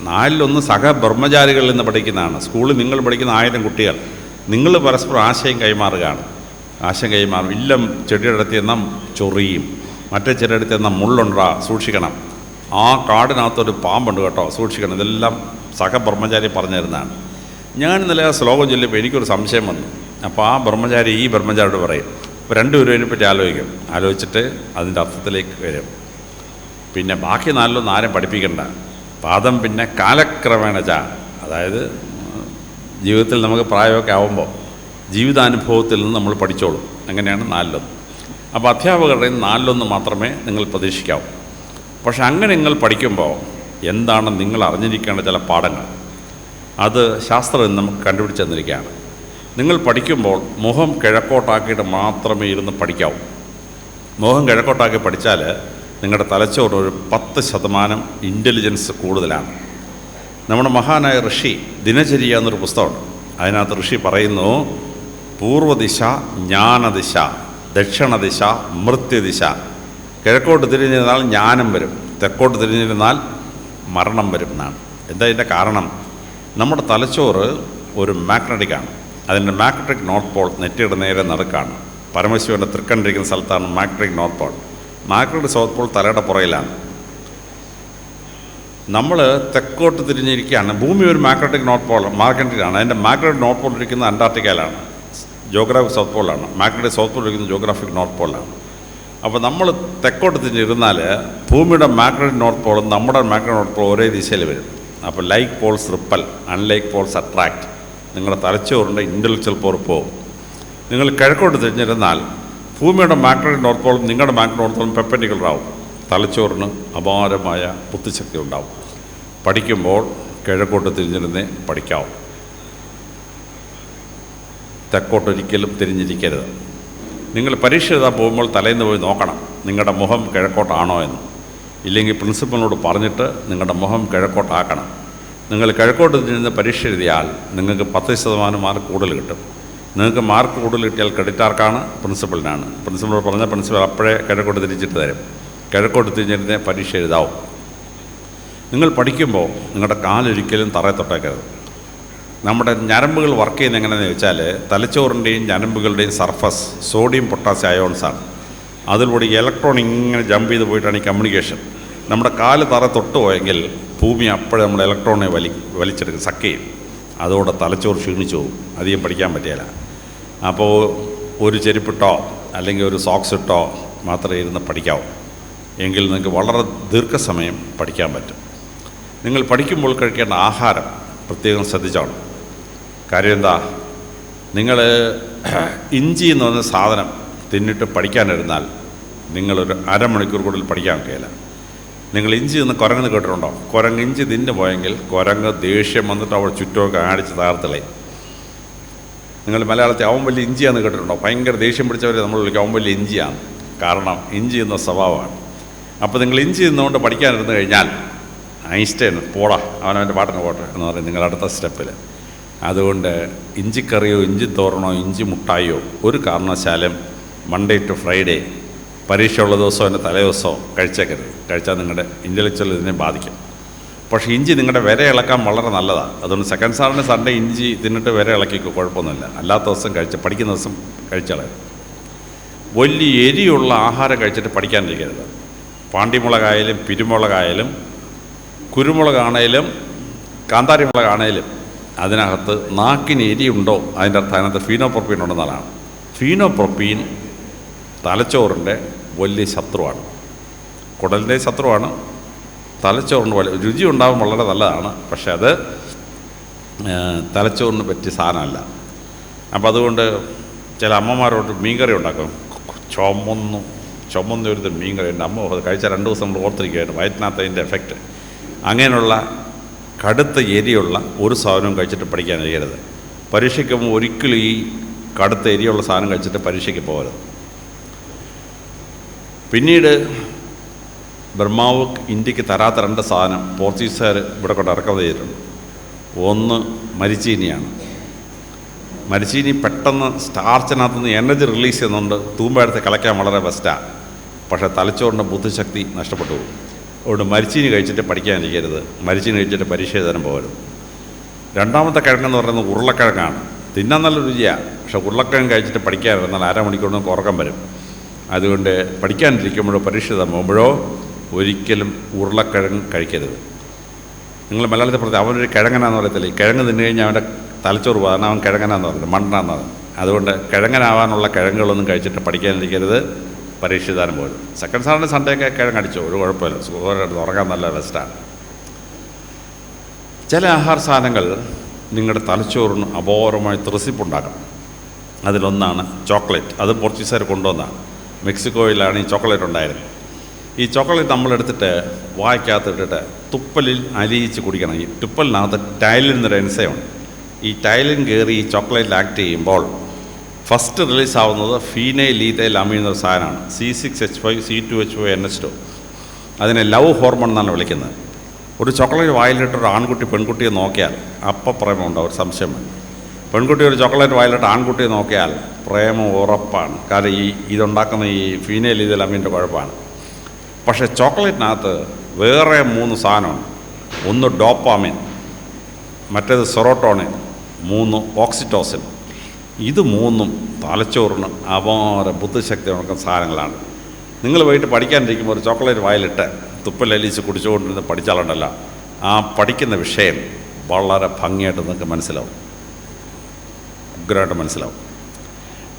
4-1 സഹബ്രഹ്മചാരികളിൽ നിന്ന് പഠിക്കുന്നതാണ്. സ്കൂളിൽ നിങ്ങൾ പഠിക്കുന്ന 1000 കുട്ടികൾ നിങ്ങൾ പരസ്പരം ആശയം കൈമാറുകയാണ്. ആശയം കൈമാറും. ഇല്ലം ചെടിയുടെ അടുത്ത് എന്നാൽ ചൊറിയും, മറ്റേ ചെടിയുടെ അടുത്ത് എന്നാൽ മുള്ളുണ്ടാ സൂക്ഷിക്കണം, ആ കാടിനകത്തൊരു പാമ്പുണ്ട് കേട്ടോ സൂക്ഷിക്കണം. ഇതെല്ലാം സഹബ്രഹ്മചാരി പറഞ്ഞു തരുന്നതാണ്. ഞാൻ ഇന്നലെ ആ ശ്ലോകം ചൊല്ലിയപ്പോൾ എനിക്കൊരു സംശയം വന്നു. അപ്പോൾ ആ ബ്രഹ്മചാരി ഈ ബ്രഹ്മചാരിയോട് പറയും. അപ്പോൾ 2 പേരും അതിനെപ്പറ്റി ആലോചിക്കും. ആലോചിച്ചിട്ട് അതിൻ്റെ അർത്ഥത്തിലേക്ക് വരും. പിന്നെ ബാക്കി 4 ആരും പഠിപ്പിക്കണ്ട. പാദം പിന്നെ കാലക്രമേണ അതായത് ജീവിതത്തിൽ നമുക്ക് പ്രായമൊക്കെ ആവുമ്പോൾ ജീവിതാനുഭവത്തിൽ നിന്ന് നമ്മൾ പഠിച്ചോളും. അങ്ങനെയാണ് 4-1. അപ്പോൾ അധ്യാപകരുടെ 4-1 മാത്രമേ നിങ്ങൾ പ്രതീക്ഷിക്കാവൂ. പക്ഷെ അങ്ങനെ നിങ്ങൾ പഠിക്കുമ്പോൾ എന്താണ് നിങ്ങൾ അറിഞ്ഞിരിക്കേണ്ട ചില പാഠങ്ങൾ, അത് ശാസ്ത്രം നമുക്ക് കണ്ടുപിടിച്ച് തന്നിരിക്കുകയാണ്. നിങ്ങൾ പഠിക്കുമ്പോൾ മുഖം കിഴക്കോട്ടാക്കിയിട്ട് മാത്രമേ ഇരുന്ന് പഠിക്കാവൂ. മുഖം കിഴക്കോട്ടാക്കി പഠിച്ചാൽ നിങ്ങളുടെ തലച്ചോറ് ഒരു 10% ഇൻ്റലിജൻസ് കൂടുതലാണ്. നമ്മുടെ മഹാനായ ഋഷി ദിനചര്യ എന്നൊരു പുസ്തകമുണ്ട്. അതിനകത്ത് ഋഷി പറയുന്നു, പൂർവ്വദിശ ജ്ഞാനദിശ, ദക്ഷിണദിശ മൃത്യുദിശ. കിഴക്കോട്ട് തിരിഞ്ഞിരുന്നാൽ ജ്ഞാനം വരും, തെക്കോട്ട് തിരിഞ്ഞിരുന്നാൽ മരണം വരും എന്നാണ്. എന്താ ഇതിൻ്റെ കാരണം? നമ്മുടെ തലച്ചോറ് ഒരു മാഗ്നറ്റിക്കാണ്. അതിൻ്റെ മാഗ്നറ്റിക് നോർത്ത് പോൾ നെറ്റിയുടെ നേരെ നടുക്കാണ്. പരമശിവൻ്റെ തൃക്കണ്ടിരിക്കുന്ന സ്ഥലത്താണ് magnetic north Paul. Magnetic south Paul തലയുടെ പുറയിലാണ്. നമ്മൾ തെക്കോട്ട് തിരിഞ്ഞിരിക്കുകയാണ്. ഭൂമി ഒരു മാഗ്നറ്റിക് നോർത്ത് പോൾ മാഗ്നറ്റിക്കാണ്. അതിൻ്റെ മാഗ്നറ്റിക് നോർത്ത് പോൾ ഇരിക്കുന്നത് അന്റാർട്ടിക്കയിലാണ്, ജോഗ്രാഫിക് സൗത്ത് പോളാണ്. മാഗ്നറ്റിക് സൗത്ത് പോൾ ഇരിക്കുന്നത് ജോഗ്രാഫിക് നോർത്ത് പോളാണ്. അപ്പോൾ നമ്മൾ തെക്കോട്ട് തിരിഞ്ഞിരുന്നാൽ ഭൂമിയുടെ മാഗ്നറ്റിക് നോർത്ത് പോളും നമ്മുടെ മാഗ്നറ്റിക് നോർത്ത് പോൾ ഒരേ ദിശയിൽ വരും. അപ്പോൾ like Paul's ripple, unlike Paul's attract. നിങ്ങളുടെ തലച്ചോറിൻ്റെ ഇൻ്റലക്ച്വൽ പവർ പോകും. നിങ്ങൾ കിഴക്കോട്ട് തിരിഞ്ഞിരുന്നാൽ ഭൂമിയുടെ മാഗ്നറ്റിക് നോർത്ത് പോളും നിങ്ങളുടെ മാഗ്നറ്റിക് നോർത്ത് പോളും പെർപെൻഡിക്കുലറാവും. തലച്ചോറിന് അപാരമായ ബുദ്ധിശക്തി ഉണ്ടാവും. പഠിക്കുമ്പോൾ കിഴക്കോട്ട് തിരിഞ്ഞിരുന്നേ പഠിക്കാവും. തെക്കോട്ടൊരിക്കലും തിരിഞ്ഞിരിക്കരുത്. നിങ്ങൾ പരീക്ഷ എഴുതാൻ പോകുമ്പോൾ തലേന്ന് പോയി നോക്കണം നിങ്ങളുടെ മുഖം കിഴക്കോട്ടാണോ എന്ന്. ഇല്ലെങ്കിൽ പ്രിൻസിപ്പലിനോട് പറഞ്ഞിട്ട് നിങ്ങളുടെ മുഖം കിഴക്കോട്ടാക്കണം. നിങ്ങൾ കിഴക്കോട്ട് തിരിഞ്ഞ് പരീക്ഷ എഴുതിയാൽ നിങ്ങൾക്ക് 10% മാർക്ക് കൂടുതൽ കിട്ടും. നിങ്ങൾക്ക് മാർക്ക് കൂടുതൽ കിട്ടിയാൽ ക്രെഡിറ്റ് ആർക്കാണ്? പ്രിൻസിപ്പലിനാണ്. പ്രിൻസിപ്പലിനോട് പറഞ്ഞാൽ പ്രിൻസിപ്പൽ അപ്പോഴേ കിഴക്കോട്ട് തിരിച്ചിട്ട് തരും. കിഴക്കോട്ട് തിരിഞ്ഞിരുന്നേ പരീക്ഷ എഴുതാവും. നിങ്ങൾ പഠിക്കുമ്പോൾ നിങ്ങളുടെ കാലൊരിക്കലും തറയെ തൊട്ടേക്കരുത്. നമ്മുടെ ഞരമ്പുകൾ വർക്ക് ചെയ്യുന്നത് എങ്ങനെയാണെന്ന് ചോദിച്ചാൽ തലച്ചോറിൻ്റെയും ഞരമ്പുകളുടെയും സർഫസ് സോഡിയം പൊട്ടാസ്യം അയോൺസാണ്. അതിലൂടെ ഇലക്ട്രോൺ ഇങ്ങനെ ജമ്പ് ചെയ്ത് പോയിട്ടാണ് ഈ കമ്മ്യൂണിക്കേഷൻ. നമ്മുടെ കാല് തറ തൊട്ട് പോയെങ്കിൽ ഭൂമി അപ്പോഴേ നമ്മുടെ ഇലക്ട്രോണിനെ വലിച്ചെടുക്കും, സക്ക് ചെയ്യും. അതോടെ തലച്ചോറ് ക്ഷീണിച്ചു പോകും, അധികം പഠിക്കാൻ പറ്റില്ല. അപ്പോൾ ഒരു ചെരുപ്പിട്ടോ അല്ലെങ്കിൽ ഒരു സോക്സ് ഇട്ടോ മാത്രമേ ഇരുന്ന് പഠിക്കാവൂ. എങ്കിൽ നിങ്ങൾക്ക് വളരെ ദീർഘസമയം പഠിക്കാൻ പറ്റും. നിങ്ങൾ പഠിക്കുമ്പോൾ കഴിക്കേണ്ട ആഹാരം പ്രത്യേകം ശ്രദ്ധിച്ചോണം. കാര്യം എന്താ, നിങ്ങൾ ഇഞ്ചി എന്ന് പറഞ്ഞ സാധനം തിന്നിട്ട് പഠിക്കാനിരുന്നാൽ നിങ്ങളൊരു അരമണിക്കൂർ കൂടുതൽ പഠിക്കാൻ കഴിയില്ല. നിങ്ങൾ ഇഞ്ചി നിന്ന് കുരങ്ങെന്ന് കേട്ടിട്ടുണ്ടോ? കുരങ്ങ് ഇഞ്ചി തിന്നു പോയെങ്കിൽ കുരങ്ങ് ദേഷ്യം വന്നിട്ട് അവൾ ചുറ്റുമൊക്കെ അടിച്ച് താർത്തളേ. നിങ്ങൾ മലയാളത്തിൽ അവൻ വലിയ ഇഞ്ചിയാന്ന് കേട്ടിട്ടുണ്ടോ? ഭയങ്കര ദേഷ്യം പിടിച്ചവരെ നമ്മൾ വിളിക്കും അവൻ വലിയ ഇഞ്ചിയാണ്. കാരണം ഇഞ്ചി എന്ന സ്വഭാവമാണ്. അപ്പോൾ നിങ്ങൾ ഇഞ്ചി നിന്നുകൊണ്ട് പഠിക്കാനിരുന്ന് കഴിഞ്ഞാൽ ഐൻസ്റ്റൈൻ പോടാ അവനവൻ്റെ പാട്ടിന് പോട്ടെ എന്ന് പറയും നിങ്ങൾ അടുത്ത സ്റ്റെപ്പിൽ. അതുകൊണ്ട് ഇഞ്ചിക്കറിയോ ഇഞ്ചി തോരണോ ഇഞ്ചി മുട്ടായിയോ ഒരു കാരണവശാലും മൺഡേ ടു ഫ്രൈഡേ പരീക്ഷയുള്ള ദിവസമോ എൻ്റെ തലേ ദിവസമോ കഴിച്ചേക്കരുത്. കഴിച്ചാൽ നിങ്ങളുടെ ഇൻ്റലക്ച്വൽ ഇതിനെ ബാധിക്കും. പക്ഷേ ഇഞ്ചി നിങ്ങളുടെ വിര ഇളക്കാൻ വളരെ നല്ലതാണ്. അതുകൊണ്ട് സെക്കൻഡ് സാറിന് സൺഡേ ഇഞ്ചി തിന്നിട്ട് വിര ഇളക്കിക്കോ, കുഴപ്പമൊന്നുമില്ല. അല്ലാത്ത ദിവസം പഠിക്കുന്ന ദിവസം കഴിച്ചാൽ വലിയ എരിയുള്ള ആഹാരം കഴിച്ചിട്ട് പഠിക്കാനിരിക്കരുത്. പാണ്ടിമുളകായാലും പിരുമുളകായാലും കുരുമുളകാണേലും കാന്താരി മുളകാണേലും അതിനകത്ത് നാക്കിന് എരിയുണ്ടോ അതിൻ്റെ അർത്ഥം അതിനകത്ത് ഫീനോപ്രോപ്പീൻ ഉണ്ടെന്നാണ്. ഫീനോപ്രോപ്പീൻ തലച്ചോറിൻ്റെ വലിയ ശത്രുവാണ്, കുടലിൻ്റെ ശത്രുവാണ്. തലച്ചോറിന് വലിയ രുചി ഉണ്ടാകും, വളരെ നല്ലതാണ്. പക്ഷെ അത് തലച്ചോറിന് പറ്റിയ സാധനമല്ല. അപ്പം അതുകൊണ്ട് ചില അമ്മമാരോട് മീൻകറി ഉണ്ടാക്കും. ചുമന്ന് ഒരു മീൻകറി എൻ്റെ അമ്മ കഴിച്ചാൽ 2 ദിവസം നമ്മൾ ഓർത്തിരിക്കുകയായിരുന്നു, വയറ്റിനകത്ത് അതിൻ്റെ എഫക്റ്റ്. അങ്ങനെയുള്ള കടുത്ത എരിയുള്ള ഒരു സാധനവും കഴിച്ചിട്ട് പഠിക്കാനിരിക്കരുത്. പരീക്ഷയ്ക്ക് ഒരിക്കലും ഈ കടുത്ത എരിയുള്ള സാധനം കഴിച്ചിട്ട് പരീക്ഷയ്ക്ക് പോകരുത്. പിന്നീട് ബ്രഹ്മാവ് ഇന്ത്യക്ക് തരാത്ത 2 സാധനം പോർച്ചുഗീസുകാർ ഇവിടെ കൊണ്ട് ഇറക്കുമതി ചെയ്തിട്ടുണ്ട്. ഒന്ന് മരിച്ചീനിയാണ്. മരിച്ചീനി പെട്ടെന്ന് സ്റ്റാർച്ചിനകത്ത് നിന്ന് എനർജി റിലീസ് ചെയ്യുന്നുണ്ട്, തൂമ്പെടുത്ത് കളയ്ക്കാൻ വളരെ ബെസ്റ്റാണ്. പക്ഷേ തലച്ചോറിൻ്റെ ബുദ്ധിശക്തി നഷ്ടപ്പെട്ടു പോകും. അതുകൊണ്ട് മരിച്ചീനി കഴിച്ചിട്ട് പഠിക്കാനിരിക്കരുത്, മരിച്ചീനി കഴിച്ചിട്ട് പരീക്ഷ എഴുതാനും പോകരുത്. രണ്ടാമത്തെ കിഴങ്ങെന്ന് പറയുന്നത് ഉരുളക്കിഴങ്ങാണ്. തിന്നാൻ നല്ല രുചിയാണ്, പക്ഷേ ഉരുളക്കിഴങ്ങ് കഴിച്ചിട്ട് പഠിക്കാനിരുന്നാൽ അരമണിക്കൂറിന് ഉറക്കം വരും. അതുകൊണ്ട് പഠിക്കാനിരിക്കുമ്പോഴോ പരീക്ഷ എഴുതാൻ പോകുമ്പോഴോ ഒരിക്കലും ഉരുളക്കിഴങ്ങ് കഴിക്കരുത്. നിങ്ങൾ മലയാളത്തിൽ പറഞ്ഞാൽ അവനൊരു കിഴങ്ങനാന്ന് പറയത്തില്ല. ഈ കിഴങ്ങ് തിന്നു കഴിഞ്ഞാൽ അവൻ്റെ തലച്ചോറ് പോകാൻ അവൻ കിഴങ്ങനാന്ന് പറയുന്നത്, മണ്ണാന്ന് പറയുന്നത്. അതുകൊണ്ട് കിഴങ്ങനാവാനുള്ള കിഴങ്ങുകളൊന്നും കഴിച്ചിട്ട് പഠിക്കാനിരിക്കരുത്, പരീക്ഷ എഴുതാനും പോലും. സെക്കൻഡ് സാറിന് സൺഡേയൊക്കെ കിഴങ്ങടിച്ചോ, ഒരു കുഴപ്പമില്ല, സുഖമായിട്ട് ഉറങ്ങാൻ നല്ല ബെസ്റ്റാണ്. ചില ആഹാര സാധനങ്ങൾ നിങ്ങളുടെ തലച്ചോറിന് അപൂർവമായി ത്രസിപ്പുണ്ടാക്കും. അതിലൊന്നാണ് ചോക്ലേറ്റ്. അത് പോർച്ചുഗീസുകാർ കൊണ്ടുവന്നതാണ്. മെക്സിക്കോയിലാണ് ഈ ചോക്ലേറ്റ് ഉണ്ടായിരുന്നത്. ഈ ചോക്ലേറ്റ് നമ്മളെടുത്തിട്ട് വായ്ക്കകത്തിട്ടിട്ട് തുപ്പലിൽ അലിയിച്ച് കുടിക്കണം. ഈ തുപ്പലിനകത്ത് ടൈലിൻ എന്നൊരു എൻസൈമുണ്ട്. ഈ ടൈലിൻ കയറി ഈ ചോക്ലേറ്റിൽ ആക്ട് ചെയ്യുമ്പോൾ ഫസ്റ്റ് റിലീസാവുന്നത് ഫീനൈലീഥൈൽ അമീൻ എന്നൊരു സാധനമാണ്. C6H5 C2H5 NH2. അതിനെ ലവ് ഹോർമോൺ എന്നാണ് വിളിക്കുന്നത്. ഒരു ചോക്ലേറ്റ് വായിലിട്ട് ഒരു ആൺകുട്ടി പെൺകുട്ടിയെ നോക്കിയാൽ അപ്പം പ്രേമം ഉണ്ടാവും, ഒരു സംശയം. പെൺകുട്ടി ഒരു ചോക്ലേറ്റ് വായിലിട്ട് ആൺകുട്ടിയെ നോക്കിയാൽ പ്രേമം ഉറപ്പാണ്. കാരണം ഇതുണ്ടാക്കുന്ന ഈ ഫീനൈലീഥൈൽ അമീൻ്റെ കുഴപ്പമാണ്. പക്ഷേ ചോക്ലേറ്റിനകത്ത് വേറെ 3 സാധനമുണ്ട്. ഒന്ന് ഡോപ്പാമിൻ, മറ്റേത് സെറോട്ടോണിൻ, 3 ഓക്സിറ്റോസിൻ. ഇത് 3 തലച്ചോറിന് അപാര ബുദ്ധിശക്തി ഉണക്കുന്ന സാധനങ്ങളാണ്. നിങ്ങൾ പോയിട്ട് പഠിക്കാനിരിക്കുമ്പോൾ ഒരു ചോക്ലേറ്റ് വായിലിട്ട് തുപ്പലലിച്ച് കുടിച്ചുകൊണ്ടിരുന്ന് പഠിച്ചാലുണ്ടല്ലോ, ആ പഠിക്കുന്ന വിഷയം വളരെ ഭംഗിയായിട്ട് നിങ്ങൾക്ക് മനസ്സിലാവും, ഉഗ്രമായിട്ട് മനസ്സിലാവും.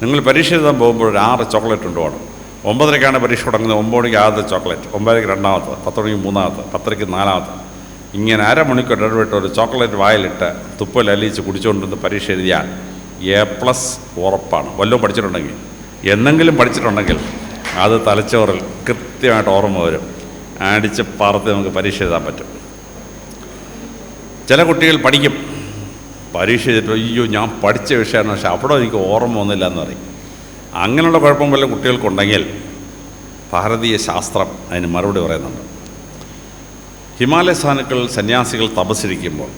നിങ്ങൾ പരീക്ഷ എഴുതാൻ പോകുമ്പോൾ ഒരു 6 ചോക്ലേറ്റ് കൊണ്ടുപോകണം. 9:30ക്കാണ് പരീക്ഷ തുടങ്ങുന്നത്. 9 മണിക്ക് ആദ്യത്തെ ചോക്ലേറ്റ്, 9:00ക്ക് രണ്ടാമത്തെ, 10 മണിക്ക് മൂന്നാമത്തെ, 10:30ക്ക് നാലാമത്തെ. ഇങ്ങനെ അരമണിക്കൂർ ഇടവിട്ട് ഒരു ചോക്ലേറ്റ് വായിലിട്ട് തുപ്പലലിച്ച് കുടിച്ചുകൊണ്ടിരുന്ന് പരീക്ഷ എഴുതിയാൽ A+ ഉറപ്പാണ്. വല്ലതും പഠിച്ചിട്ടുണ്ടെങ്കിൽ, എന്നെങ്കിലും പഠിച്ചിട്ടുണ്ടെങ്കിൽ അത് തലച്ചോറിൽ കൃത്യമായിട്ട് ഓർമ്മ വരും. അടിച്ച് പറത്ത് നമുക്ക് പരീക്ഷ എഴുതാൻ പറ്റും. ചില കുട്ടികൾ പഠിക്കും, പരീക്ഷ ചെയ്തിട്ട് അയ്യോ ഞാൻ പഠിച്ച വിഷയമാണ്, പക്ഷെ അവിടെ എനിക്ക് ഓർമ്മ ഒന്നുമില്ല എന്ന് പറയും. അങ്ങനെയുള്ള കുഴപ്പം വല്ല കുട്ടികൾക്കുണ്ടെങ്കിൽ ഭാരതീയ ശാസ്ത്രം അതിന് മറുപടി പറയുന്നുണ്ട്. ഹിമാലയ സാനുക്കളിൽ സന്യാസികൾ തപസ്സിരിക്കുമ്പോൾ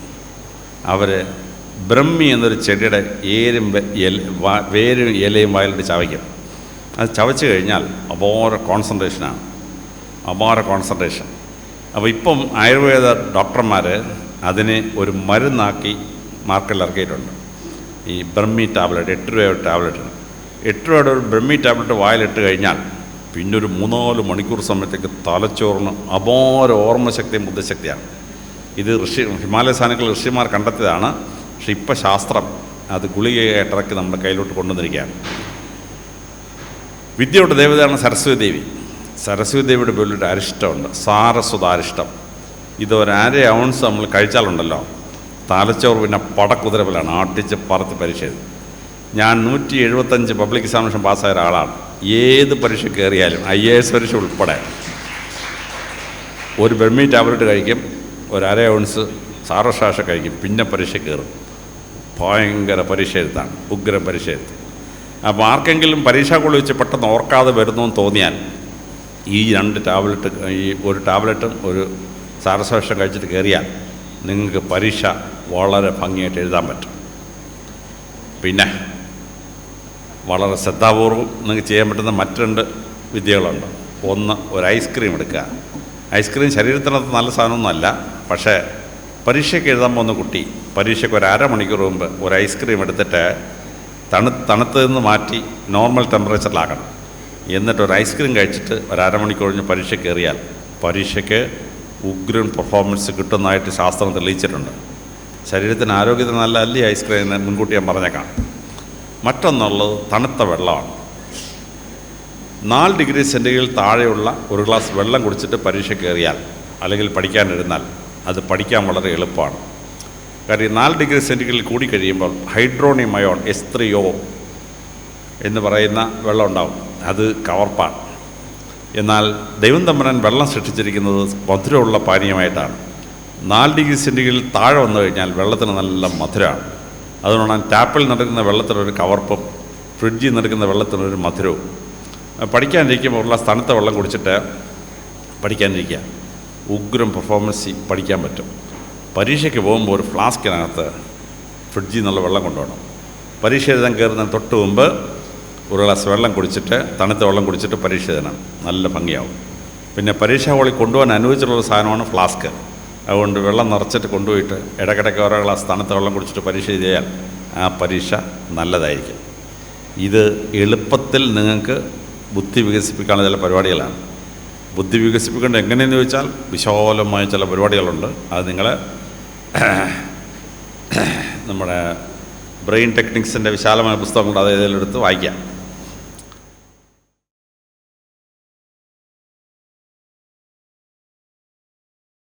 അവർ ബ്രഹ്മി എന്നൊരു ചെടിയുടെ വേരും ഇലയും വായിലിട്ട് ചവയ്ക്കും. അത് ചവച്ച് കഴിഞ്ഞാൽ അപാര കോൺസെൻട്രേഷനാണ്, അപാര കോൺസെൻട്രേഷൻ. അപ്പോൾ ഇപ്പം ആയുർവേദ ഡോക്ടർമാർ അതിനെ ഒരു മരുന്നാക്കി മാർക്കറ്റിൽ ഇറക്കിയിട്ടുണ്ട്. ഈ ബ്രഹ്മി ടാബ്ലറ്റ്, 8 രൂപയുടെ ടാബ്ലറ്റ്. 8 രൂപയുടെ ഒരു ബ്രഹ്മി ടാബ്ലറ്റ് വായിലിട്ട് കഴിഞ്ഞാൽ പിന്നെ ഒരു 3-4 മണിക്കൂർ സമയത്തേക്ക് തലച്ചോറിന് അപാര ഓർമ്മശക്തിയും ബുദ്ധിശക്തിയാണ്. ഇത് ഹിമാലയ സാനുക്കൾ ഋഷിമാർ കണ്ടെത്തിയതാണ്. പക്ഷെ ഇപ്പം ശാസ്ത്രം അത് ഗുളികയായിട്ട് ഇറക്കി നമ്മുടെ കയ്യിലോട്ട് കൊണ്ടുവന്നിരിക്കുകയാണ്. വിദ്യയുടെ ദേവതയാണ് സരസ്വതി ദേവി. സരസ്വതി ദേവിയുടെ പേരിലൊരു അരിഷ്ടമുണ്ട്, സാരസ്വതാരിഷ്ടം. ഇത് ഒരു 1/2 ഔൺസ് നമ്മൾ കഴിച്ചാലുണ്ടല്ലോ, തലച്ചോറ് പിന്നെ പടക്കുതിര പോലെയാണ്, ആട്ടിച്ച് പറത്ത് പരീക്ഷ എഴുതി. ഞാൻ 175 പബ്ലിക് എക്സാമിനേഷൻ പാസ്സായ ഒരാളാണ്. ഏത് പരീക്ഷ കയറിയാലും IAS പരീക്ഷ ഉൾപ്പെടെ ഒരു ബ്രഹ്മി ടാബ്ലറ്റ് കഴിക്കും, ഒരു 1/2 ഔൺസ് സാരശാഷ കഴിക്കും, പിന്നെ പരീക്ഷ കയറും. ഭയങ്കര പരീക്ഷ എഴുത്താണ്, ഉഗ്രം പരീക്ഷ എഴുത്ത്. അപ്പോൾ ആർക്കെങ്കിലും പരീക്ഷാക്കുള്ള വെച്ച് പെട്ടെന്ന് ഓർക്കാതെ വരുന്നു എന്ന് തോന്നിയാൽ ഈ 2 ടാബ്ലറ്റ്, ഈ ഒരു ടാബ്ലറ്റും ഒരു സാരശാഷം കഴിച്ചിട്ട് കയറിയാൽ നിങ്ങൾക്ക് പരീക്ഷ വളരെ ഭംഗിയായിട്ട് എഴുതാൻ പറ്റും. പിന്നെ വളരെ ശ്രദ്ധാപൂർവം നിങ്ങൾക്ക് ചെയ്യാൻ പറ്റുന്ന മറ്റ് 2 വിദ്യകളുണ്ട്. ഒന്ന്, ഒരു ഐസ്ക്രീം എടുക്കുക. ഐസ്ക്രീം ശരീരത്തിനകത്ത് നല്ല സാധനമൊന്നുമല്ല, പക്ഷേ പരീക്ഷയ്ക്ക് എഴുതാൻ പോകുന്ന കുട്ടി പരീക്ഷയ്ക്ക് ഒരു 1/2 മണിക്കൂർ മുമ്പ് ഒരു ഐസ്ക്രീം എടുത്തിട്ട് തണുത്ത് നിന്ന് മാറ്റി നോർമൽ ടെമ്പറേച്ചറിലാക്കണം. എന്നിട്ട് ഒരു ഐസ്ക്രീം കഴിച്ചിട്ട് ഒരു 1/2 മണിക്കൂർ കഴിഞ്ഞ് പരീക്ഷ കയറിയാൽ പരീക്ഷയ്ക്ക് ഉഗ്രൻ പെർഫോമൻസ് കിട്ടുന്നതായിട്ട് ശാസ്ത്രം തെളിയിച്ചിട്ടുണ്ട്. ശരീരത്തിന് ആരോഗ്യത്തിന് നല്ല അല്ലേ ഐസ്ക്രീം എന്ന് മുൻകൂട്ടി ഞാൻ പറഞ്ഞേക്കാം. മറ്റൊന്നുള്ളത് തണുത്ത വെള്ളമാണ്. 4 ഡിഗ്രി സെൻറ്റിഗ്രേഡിൽ താഴെയുള്ള ഒരു ഗ്ലാസ് വെള്ളം കുടിച്ചിട്ട് പരീക്ഷ കയറിയാൽ അല്ലെങ്കിൽ പഠിക്കാനിരുന്നാൽ അത് പഠിക്കാൻ വളരെ എളുപ്പമാണ്. കാര്യം 4 ഡിഗ്രി സെൻറ്റിഗ്രേഡിൽ കൂടി കഴിയുമ്പോൾ ഹൈഡ്രോണിയം അയോൺ H3O എന്ന് പറയുന്ന വെള്ളം ഉണ്ടാവും, അത് കവർപ്പാണ്. എന്നാൽ ദൈവം തമ്പുരാൻ വെള്ളം സൃഷ്ടിച്ചിരിക്കുന്നത് മധുരമുള്ള പാനീയമായിട്ടാണ്. 4 ഡിഗ്രി സെൻറ്റിഗ്രേഡിൽ താഴെ വന്നു കഴിഞ്ഞാൽ വെള്ളത്തിന് നല്ല മധുരമാണ്. അതുകൊണ്ടാണ് ടാപ്പിൽ നടക്കുന്ന വെള്ളത്തിനൊരു കവർപ്പും ഫ്രിഡ്ജിൽ നടക്കുന്ന വെള്ളത്തിനൊരു മധുരവും. പഠിക്കാനിരിക്കുമ്പോൾ ഉള്ള തണുത്ത വെള്ളം കുടിച്ചിട്ട് പഠിക്കാനിരിക്കുക, ഉഗ്രം പെർഫോമൻസ് പഠിക്കാൻ പറ്റും. പരീക്ഷയ്ക്ക് പോകുമ്പോൾ ഒരു ഫ്ലാസ്കിനകത്ത് ഫ്രിഡ്ജിൽ നിന്നുള്ള വെള്ളം കൊണ്ടുപോകണം. പരീക്ഷ എഴുതാൻ കയറുന്നതിന് തൊട്ട് മുമ്പ് ഒരു ഗ്ലാസ് വെള്ളം കുടിച്ചിട്ട്, തണുത്ത വെള്ളം കുടിച്ചിട്ട് പരീക്ഷ എഴുതണം, നല്ല ഭംഗിയാവും. പിന്നെ പരീക്ഷാ ഹോളിൽ കൊണ്ടുപോകാൻ അനുവദിച്ചിട്ടുള്ള സാധനമാണ് ഫ്ലാസ്ക്. അതുകൊണ്ട് വെള്ളം നിറച്ചിട്ട് കൊണ്ടുപോയിട്ട് ഇടയ്ക്കിടയ്ക്ക് ഓരോ ഗ്ലാസ് തണുത്ത വെള്ളം കുടിച്ചിട്ട് പരീക്ഷ എഴുതിയാൽ ആ പരീക്ഷ നല്ലതായിരിക്കും. ഇത് എളുപ്പത്തിൽ നിങ്ങൾക്ക് ബുദ്ധി വികസിപ്പിക്കാനുള്ള ചില പരിപാടികളാണ്. ബുദ്ധി വികസിപ്പിക്കേണ്ടത് എങ്ങനെയെന്ന് ചോദിച്ചാൽ വിശാലമായ ചില പരിപാടികളുണ്ട്. അത് നിങ്ങൾ നമ്മുടെ ബ്രെയിൻ ടെക്നിക്സിൻ്റെ വിശാലമായ പുസ്തകങ്ങളുണ്ട്, അത് ഏതെങ്കിലും എടുത്ത് വായിക്കാം.